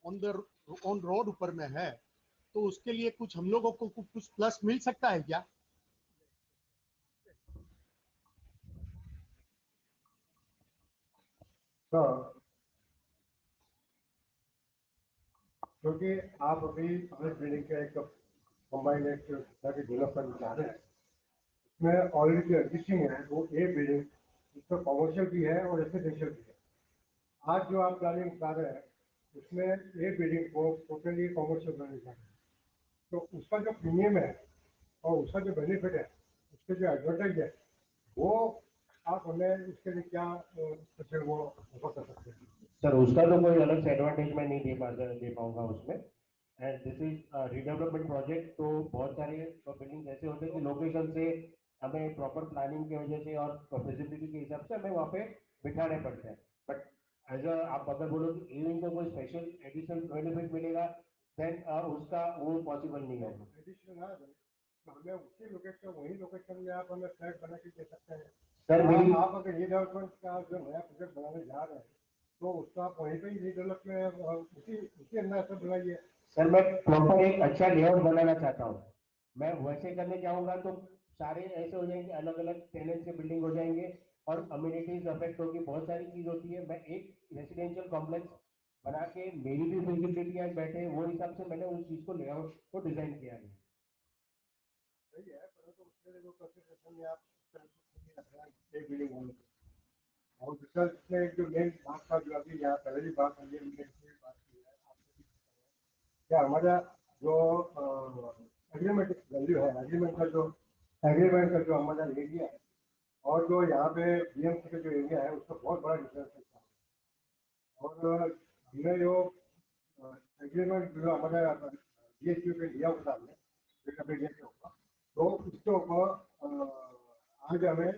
ऑन रोड ऊपर में है, तो उसके लिए कुछ हम लोगों को कुछ प्लस मिल सकता है क्या? क्योंकि आप अभी हमारे बिल्डिंग के एक कंबाइंड एक डेवलपमेंट चाह रहे हैं, उसमें ऑलरेडी जो एग्जिस्टिंग है वो ए बिल्डिंग, उसका कॉमर्शियल भी है और रेसिडेंशियल भी है। आज जो आप प्लानिंग कर रहे हैं उसमें ए बिल्डिंग को टोटली कॉमर्शियल बनाने जा रहे हैं, तो उसका जो प्रीमियम है और उसका जो बेनिफिट है, उसके जो एडवांटेज है, वो आप हमें उसके लिए क्या वो ऑफर कर सकते हैं? सर उसका तो कोई अलग से एडवांटेज मैं नहीं दे पाऊंगा उसमें, and this is redevelopment project. तो बहुत सारे बिल्डिंग ऐसे होते हैं कि लोकेशन से हमें प्रॉपर प्लानिंग की वजह से और फिजिबिलिटी के हिसाब से हमें वहाँ पे बिठाने पड़ते हैं, बट एज आप अगर बोलो कि इविंग को कोई स्पेशल एडिशनल बेनिफिट मिलेगा देन उसका वो पॉसिबल नहीं है। एडिशनल है तो हमें उसी लोकेशन वही लोकेशन में आप हमें फ्लैट बना के दे सकते हैं। सर आप अगर रीडेवलपमेंट का जो नया प्रोजेक्ट बनाने जा रहे हैं तो उसको आप वहीं पे ही रीडेवलप में उसी उसी अंदाज से बनाइए। सर मैं प्रॉपर एक अच्छा लेआउट बनाना चाहता हूँ, मैं वैसे करने जाऊंगा तो सारे ऐसे हो जाएंगे, अलग अलग टेनेंट से बिल्डिंग हो जाएंगे और कम्युनिटीज अफेक्ट होगी, बहुत सारी चीज होती है। मैं एक रेसिडेंशियल कॉम्प्लेक्स बना के मेरी भी फिजिबिलिटी आज बैठे वो हिसाब से मैंने उस चीज को लेआउट को डिजाइन किया है। सही है, परंतु उसके लिए वो कंसिडरेशन में आप एक बिल्डिंग होने और दूसरा इसमें एक जो मेन बात था जो अभी यहाँ पहले भी बात हुई है, हमने इसमें बात की है आपसे भी क्या हमारा जो एग्रीमेंट वैल्यू है, एग्रीमेंट का जो हमारा एरिया है और जो यहाँ पे बीएमसी का जो एरिया है उसका बहुत बड़ा डिफरेंस है। और हमने जो एग्रीमेंट जो हमारा जीएसटी पे लिया होता हमने के ऊपर, तो उसके ऊपर आज हमें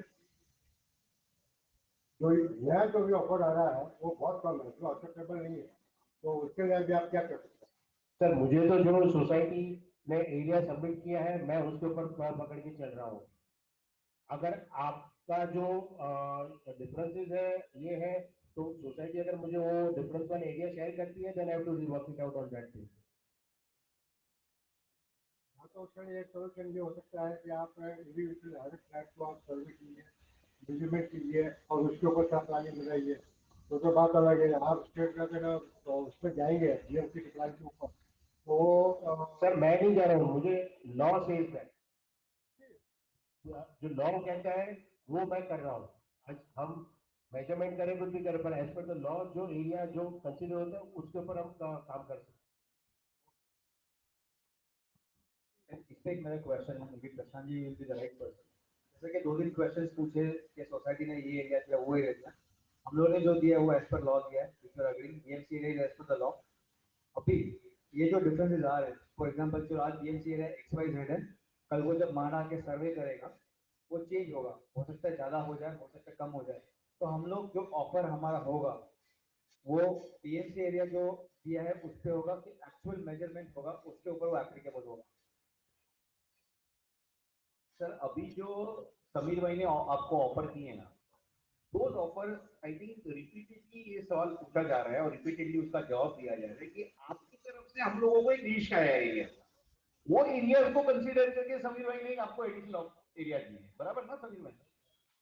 जो नया जो भी ऑफर आ रहा है वो बहुत कम है, जो एक्सेप्टेबल नहीं है, तो उसके लिए भी आप क्या कर सकते हैं? सर मुझे तो जो सोसाइटी ने एरिया सबमिट किया है मैं उसके ऊपर पकड़ के चल रहा हूँ। अगर आपका जो डिफरेंसेस है ये है तो सोसाइटी अगर मुझे वो डिफरेंस वाला एरिया शेयर करती है then I have to rework it out on that thing. हाँ तो उसका एक सोल्यूशन ये हो सकता है कि आप इंडिविजुअल हर फ्लैट को आप सर्वे कीजिए, मेजरमेंट कीजिए और उसके ऊपर से प्लानिंग बनाइए, तो बात अलग है। आप स्टेट का तो उसमें जाएंगे जीएमसी के प्लान के ऊपर, तो सर मैं नहीं जा रहा हूँ, मुझे लॉ सेज है, जो लॉ कहता है वो मैं कर रहा हूँ। आज हम मेजरमेंट करें कुछ भी करें पर एज पर द लॉ जो एरिया जो कंसिडर होता है उसके ऊपर हम काम कर सकते हैं। पे एक मेरा क्वेश्चन है, कि Prashant ji will be the right person. जैसे कि 2 दिन क्वेश्चंस पूछे कि सोसाइटी ने ये एरिया दिया, वो एरिया दिया, हम लोगों ने जो दिया है वो एज पर लॉ दिया है, which are agreeing, BMC area as per the law. अभी ये जो डिफरेंसेस आ रहे हैं, फॉर एग्जांपल जो आज बीएमसी एरिया XYZ है, कल वो जब माना के सर्वे करेगा वो चेंज होगा, हो सकता है ज़्यादा हो जाए, हो सकता है कम हो जाए। तो हम लोग जो ऑफर हमारा होगा वो बीएमसी एरिया जो दिया है उस पे होगा कि एक्चुअल मेजरमेंट होगा उसके ऊपर वो एप्लीकेबल होगा। सर अभी जो समीर भाई ने आपको ऑफर किए ना, those offers I think repeatedly ये सवाल पूछा जा रहा है और रिपीटेडली उसका जवाब दिया जा रहा है कि आपकी तरफ से हम लोगों को एक लिस्ट आया एरिया, वो एरिया को कंसीडर करके समीर भाई ने आपको एडिशनल एरिया दिए हैं, बराबर ना समीर भाई?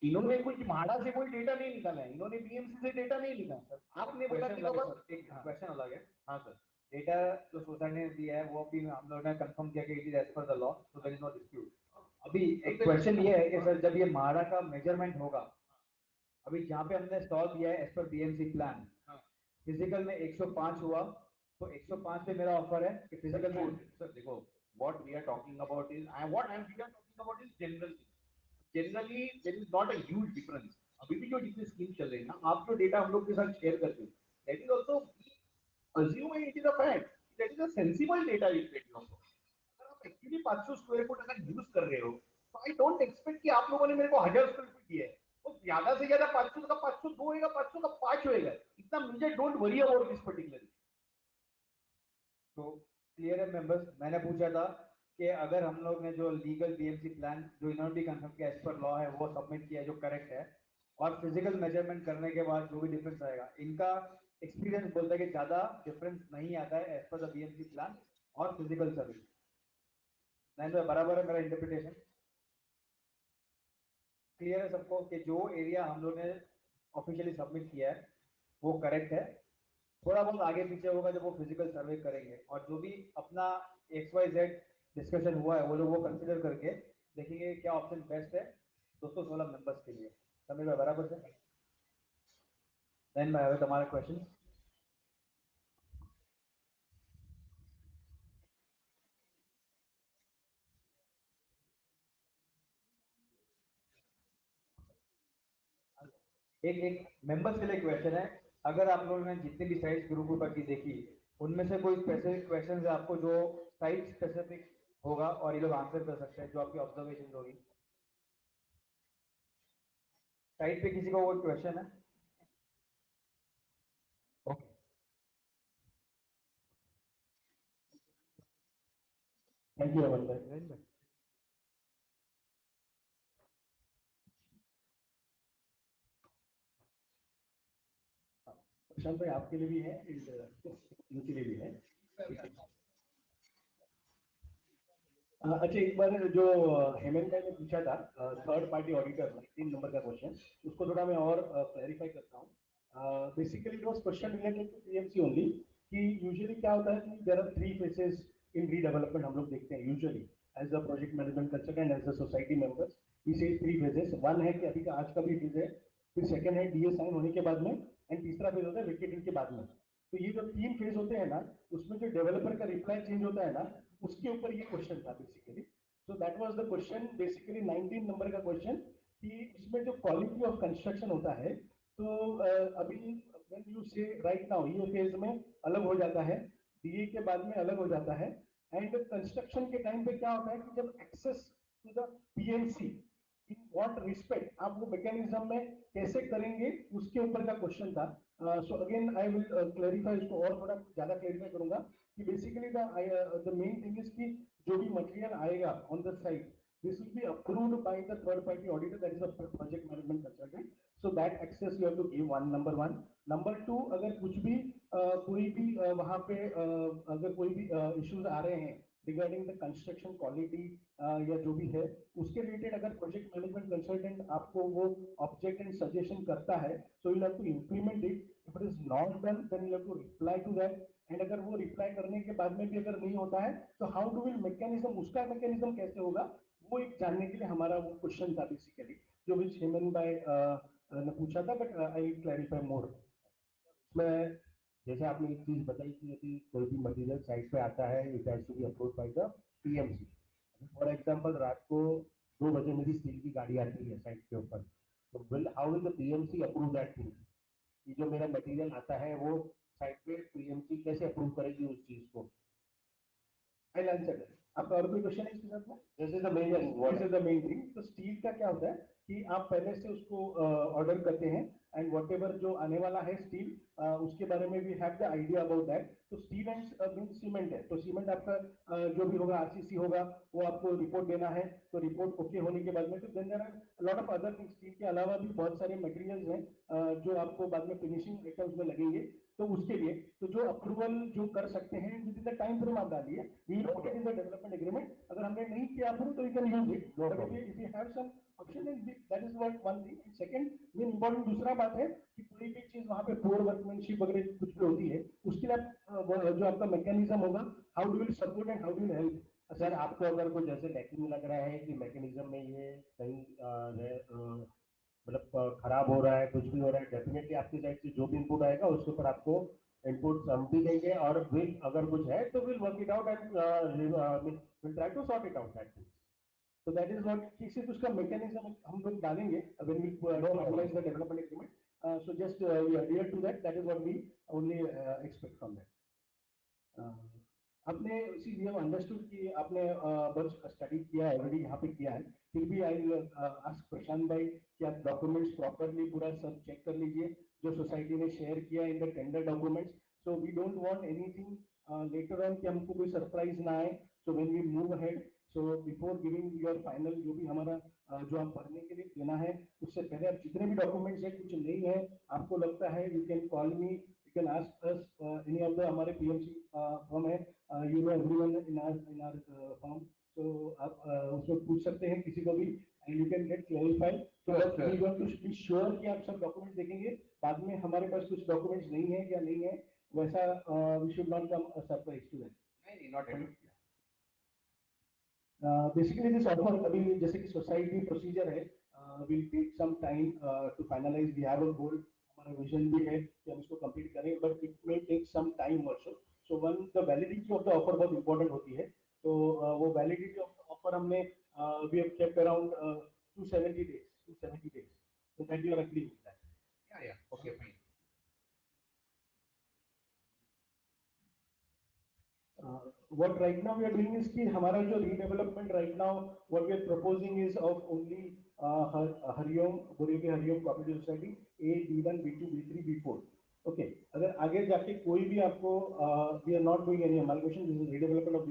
इन्होंने कुछ म्हाडा से कोई डेटा नहीं निकाला है, इन्होंने बीएमसी से डेटा नहीं निकाला, आपने बोला कि बाबा एक क्वेश्चन अलग है। हाँ सर, डेटा जो सोसाइटी ने दिया है वो भी हम लोगों ने कंफर्म किया कि it is as per the law, so there is no dispute. अभी एक क्वेश्चन ये है कि सर जब ये माड़ा का मेजरमेंट होगा, अभी जहाँ पे हमने स्टॉल दिया है एज पर बीएमसी प्लान, फिजिकल में 105 हुआ, तो 105 पे मेरा ऑफर है कि फिजिकल में सर देखो what we are talking about is what I am we are talking about is generally there is not a huge difference। अभी भी जो जितने स्कीम चल रहे हैं ना, आप जो डेटा हम लोग के साथ शेयर करते हो, that is also assume it is a fact, that is a sensible data is that you also। अगर आप एक्चुअली 500 स्क्वायर फुट अगर यूज कर रहे हो तो आई डोंट एक्सपेक्ट कि आप लोगों ने मेरे को 1000 स्क्वायर फुट दिया है, तो ज्यादा से ज्यादा 500 का 502 होगा, 500 का 5 होगा, इतना मुझे don't worry about this particular. तो क्लियर है मेंबर्स, मैंने पूछा था कि अगर हम लोग ने जो लीगल बीएमसी प्लान जो इन्होंने भी कंफर्म किया एज पर लॉ है वो सबमिट किया जो करेक्ट है, और फिजिकल मेजरमेंट करने के बाद जो भी डिफरेंस आएगा, इनका एक्सपीरियंस बोलता है कि ज्यादा डिफरेंस नहीं आता है as per the BMC plan और फिजिकल सर्विस। नहीं तो बराबर है मेरा इंटरप्रिटेशन? क्लियर है सबको कि जो एरिया हम लोग ने ऑफिशियली सबमिट किया है वो करेक्ट है? थोड़ा बहुत आगे पीछे होगा जब वो फिजिकल सर्वे करेंगे, और जो भी अपना XYZ डिस्कशन हुआ है वो लोग वो कंसिडर करके देखेंगे क्या ऑप्शन बेस्ट है 216 मेंबर्स के लिए। समीर भाई बराबर है? देन मैं हैव तुम्हारा क्वेश्चन। एक एक मेंबर्स के लिए क्वेश्चन है, अगर आप लोगों ने जितने भी साइट्स ग्रुप ऊपर की देखी उनमें से कोई स्पेसिफिक क्वेश्चन है आपको जो साइट स्पेसिफिक होगा और ये लोग आंसर कर सकते हैं, जो आपकी ऑब्जर्वेशन होगी साइट पे, किसी को कोई क्वेश्चन है? ओके, थैंक यू अमन भाई। प्रशांत भाई आपके लिए भी है, इनके लिए भी है। अच्छा, एक बार जो हेमंत भाई ने पूछा था थर्ड पार्टी ऑडिटर 3 नंबर का क्वेश्चन, उसको थोड़ा मैं और क्लैरिफाई करता हूँ। Basically it was question related to PMC only, कि यूजुअली क्या होता है कि there are 3 phases in redevelopment, हम लोग देखते हैं usually as a project management consultant, as a society members, we say 3 phases. One है कि अभी का आज का भी फेज है, फिर सेकंड है डीए साइन होने के बाद में, एंड तीसरा फेज होता है वेकेटिंग के बाद में। तो ये जो 3 फेज होते हैं ना, उसमें जो डेवलपर का रिप्लाई चेंज होता है ना, उसके ऊपर ये क्वेश्चन था basically. So that was the question, basically 19 number का क्वेश्चन, कि इसमें जो क्वालिटी ऑफ कंस्ट्रक्शन होता है, तो अभी व्हेन यू से राइट नाउ ये फेज में अलग हो जाता है, डीए के बाद में अलग हो जाता है, एंड कंस्ट्रक्शन के टाइम पे क्या होता है कि जब access to the PMC in what respect आप वो मैकेनिज्म में कैसे करेंगे, उसके ऊपर का क्वेश्चन था। So again I will clarify, इसको और थोड़ा ज्यादा क्लैरिफाई करूंगा कि basically the main thing is कि जो भी मटेरियल आएगा on the site, this will be approved by the third party auditor, that is a project management consultant, so that access you have to give one, number one। number two, अगर कुछ भी कोई भी वहां पे अगर कोई भी इश्यूज आ रहे हैं रिगार्डिंग द कंस्ट्रक्शन क्वालिटी या जो भी है उसके रिलेटेड, अगर प्रोजेक्ट मैनेजमेंट कंसल्टेंट आपको वो ऑब्जेक्ट एंड सजेशन करता है, so you have to implement it. If it is not done then you have to reply to that, and अगर वो रिप्लाई करने के बाद में भी अगर नहीं होता है तो हाउ डू विल मैकेनिज्म, उसका मैकेनिज्म कैसे होगा, वो एक जानने के लिए हमारा वो क्वेश्चन था बेसिकली, जो विच हेमंत भाई ने पूछा था, बट आई क्लैरिफाई मोर। उसमें जैसे आपने एक चीज बताई कि यदि कोई भी मटेरियल साइट पे आता है, it has to be approved by the PMC, for example रात को 2 बजे मेरी स्टील की गाड़ी आती है साइट के ऊपर, तो will how will the PMC approve that thing? ये जो मेरा मटेरियल आता है वो साइट पे पीएमसी कैसे अप्रूव करेगी उस चीज को? I'll answer that. आपका और कोई क्वेश्चन है इसके साथ में? This is the main This is the main thing. तो स्टील का क्या होता है कि आप पहले से उसको ऑर्डर करते हैं एंड वॉट एवर जो आने वाला है स्टील उसके बारे में we have the idea about that. तो स्टील एंड मीन सीमेंट है, तो सीमेंट आपका जो भी होगा आरसीसी होगा वो आपको रिपोर्ट देना है. तो रिपोर्ट ओके होने के बाद में तो then there are lot of other things. Steel के अलावा भी बहुत सारे मटेरियल्स हैं जो आपको बाद में फिनिशिंग आइटम्स में लगेंगे. तो उसके लिए तो जो अप्रूवल जो कर सकते हैं within the time frame आप डालिए. We will put in the development agreement. अगर हमने नहीं किया अप्रूव तो you can use it. But if you have some option and that is what one thing. Second main important दूसरा बात है कि कोई भी चीज वहां पे पुअर वर्कमैनशिप वगैरह कुछ भी होती है उसके लिए जो आपका मैकेनिज्म होगा how do will support and how do will help. Sir आपको अगर कोई जैसे लैकिंग लग रहा है कि मैकेनिज्म में ये कहीं मतलब खराब हो रहा है, कुछ भी हो रहा है, डेफिनेटली आपकी साइड से जो भी इनपुट आएगा उसके ऊपर आपको इनपुट हम भी देंगे और विल अगर कुछ है तो will work it out and will try to sort it out that things. So that is what किसी उसका मैकेनिज्म हम लोग डालेंगे when we finalize the development agreement. So just we adhere to that. That is what we only expect from that. आपने सी we have understood कि आपने बस study किया है ऑलरेडी यहाँ पे किया है. फिर भी आई आस्क प्रशांत भाई कि आप डॉक्यूमेंट्स प्रॉपरली पूरा सब चेक कर लीजिए जो सोसाइटी ने शेयर किया in the tender documents. So we don't want anything later on कि हमको कोई सरप्राइज ना आए. So when we move ahead, so before giving your final जो भी हमारा जो आप भरने के लिए देना है उससे पहले आप जितने भी डॉक्यूमेंट्स है कुछ नहीं है आपको लगता है you can call me, you can ask us any of the हमारे पीएमसी फर्म है, you know everyone in our firm. तो आप उसमें पूछ सकते हैं किसी को भी and you can get clarified. तो we want to be sure कि आप सब डॉक्यूमेंट्स देखेंगे. बाद में हमारे पास कुछ डॉक्यूमेंट्स नहीं है या नहीं है वैसा we should not come surprise to that. नहीं, not at. Basically this offer अभी जैसे कि सोसाइटी प्रोसीजर है will take some time to finalise. We have a goal, हमारा विजन भी है कि हम इसको कंप्लीट करें but it may take some time also. So one the validity of the offer बहुत इंपॉर्टेंट होती है. तो वो वैलिडिटी ऑफ द ऑफर हमने we have kept around 270 days. 270 days. So that you are agree with that? Yeah, okay, fine. What right now we are doing is कि हमारा जो redevelopment right now what we are proposing is of only Hariom Borivali Hariom cooperative society A, B1, B2, B3, B4. Okay. अगर आगे जाके कोई भी आपको we are not doing any amalgamation. This is redevelopment of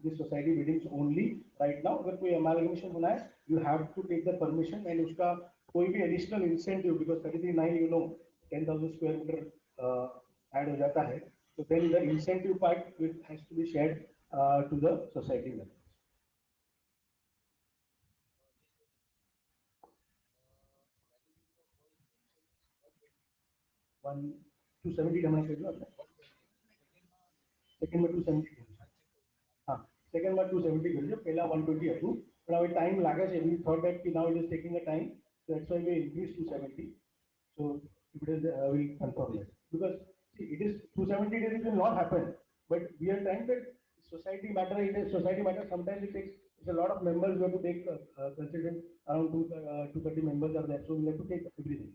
this society buildings only right now. अगर कोई amalgamation होना है you have to take the permission and उसका कोई भी additional incentive because 33(9) you know 10,000 square meter add हो जाता है. So then the incentive part has to be shared to the society members. 270 हमने कर दिया. सेकंड में 270 हाँ सेकंड में 270 कर दिया. पहला 120 अप्रूव but अब टाइम लगा है. We thought that now it is taking a time, so that's why we increased to 270. So it is we confirm that because see, it is 270 days it will not happen, but we are trying that society matter. It is society matter. Sometimes it takes it's a lot of members. We have to take consider around 230 members are there, so we have to take everything.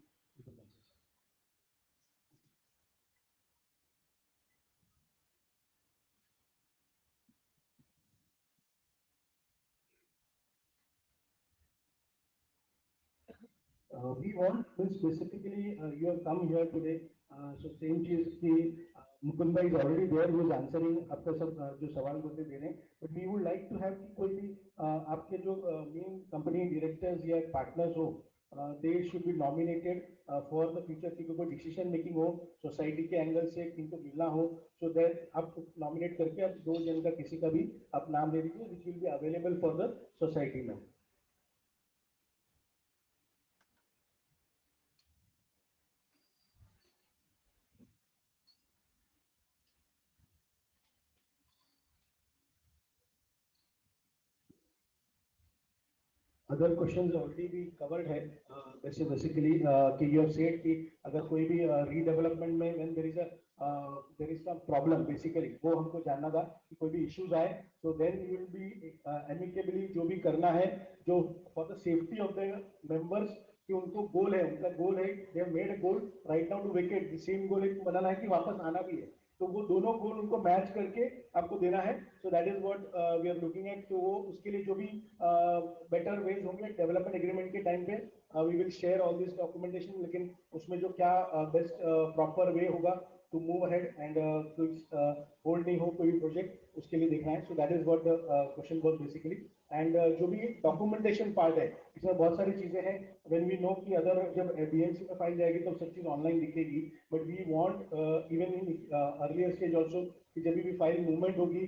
We want to specifically you have come here today. So same चीज की मुकुंद भाई is already there who is answering आपका सब जो सवाल होते दे रहे हैं. But we would like to have कि कोई भी आपके जो main company directors या partners हो they should be nominated for the future कि कोई decision making हो society के angle से किनको मिलना हो. So that आप nominate करके आप 2 जन का किसी का भी आप नाम दे दीजिए which will be available for the society में. अदर क्वेश्चंस ऑलरेडी भी कवर्ड है. वैसे बेसिकली कि यू हैव सेड कि अगर कोई भी रीडेवलपमेंट में when there is a there is some problem basically, वो हमको जानना था कि कोई भी इश्यूज आए, so then you will be amicably जो भी करना है, जो for the safety of the members, कि उनको गोल है, उनका गोल है, they have made a goal right now to vacate, the same goal एक बनाना है कि वापस आना भी है, तो वो दोनों गोल उनको मैच करके आपको देना है, so that is what we are looking at. तो वो उसके लिए जो भी बेटर वेज होंगे डेवलपमेंट एग्रीमेंट के टाइम पे, we will share all this documentation, लेकिन उसमें जो क्या बेस्ट प्रॉपर वे होगा टू मूव अहेड एंड कुछ होल्ड नहीं हो कोई भी प्रोजेक्ट, उसके लिए देखना है। So that is what the question was basically. And जो भी डॉक्यूमेंटेशन पार्ट है, इसमें बहुत सारी चीजें हैं, व्हेन वी नो कि अदर जब बीएमसी में फाइल जाएगी तो सब चीज ऑनलाइन दिखेगी, but we want even in earlier stage also कि जब भी फाइल मूवमेंट होगी,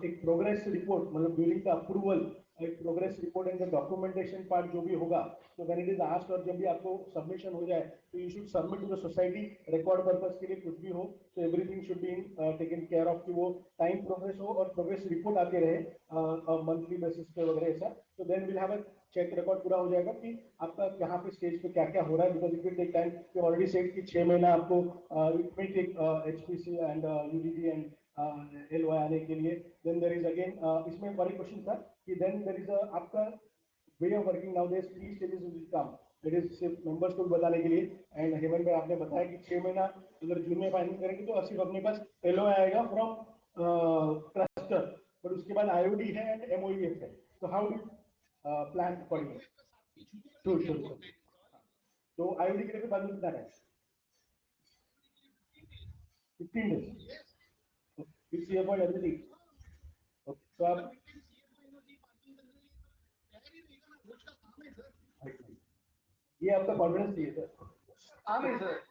एक प्रोग्रेस रिपोर्ट, मतलब ड्यूरिंग द अप्रूवल एक progress report and the documentation part जो भी होगा, तो व्हेन इट इज आस्क्ड और जब भी आपको सबमिशन हो जाए, तो you should submit to the society record purpose के लिए कुछ भी हो, तो everything should be taken care of, कि वो टाइम प्रोग्रेस हो और प्रोग्रेस रिपोर्ट आते रहे मंथली बेसिस पे वगैरह ऐसा, तो then will have a check record पूरा हो जाएगा कि आपका यहाँ पे स्टेज पे क्या क्या हो रहा है, because it will take time, you already said कि 6 महीना आपको it will take HPC and UDD and LOI आने के लिए। देन देयर इज अगेन इसमें बड़ी क्वेश्चन था कि देन देयर इज आपका way of working now, there 3 stages will come, it is सिर्फ मेंबर्स को बताने के लिए। एंड हेमंत भाई आपने बताया कि 6 महीना अगर जून में फाइनल करेंगे तो सिर्फ अपने पास एलओआई आएगा फ्रॉम क्लस्टर, बट उसके बाद आईओडी है एंड एमओईएफ है, तो how do plan accordingly? Sure. तो आईओडी के लिए बाद में कितना है? 15 डेज विथ सीएफ और एवरीथिंग। तो आप ये आपका कॉन्फिडेंस चाहिए सर। हाँ नहीं सर,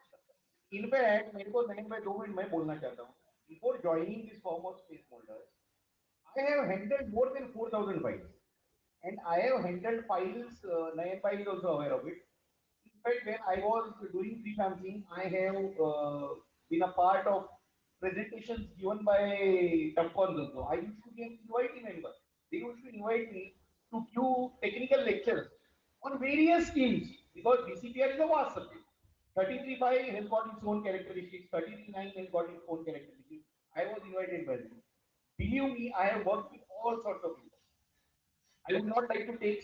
इनफैक्ट मेरे को नयन भाई 2 मिनट मैं बोलना चाहता हूँ। Before joining this form of space moulders, I have handled more than 4,000 files, and I have handled files. Nayan Pai is also aware of it. In fact, when I was doing freelancing, I have been a part of presentations given by Topcons also. I used to be an invitee member. They used to invite me to give technical lectures on various schemes, because DCPR is a vast subject. 33.5 has got its own characteristics, 33.9 has got its own characteristics. I was invited by them. Believe me, I have worked with all sorts of people. I would not like to take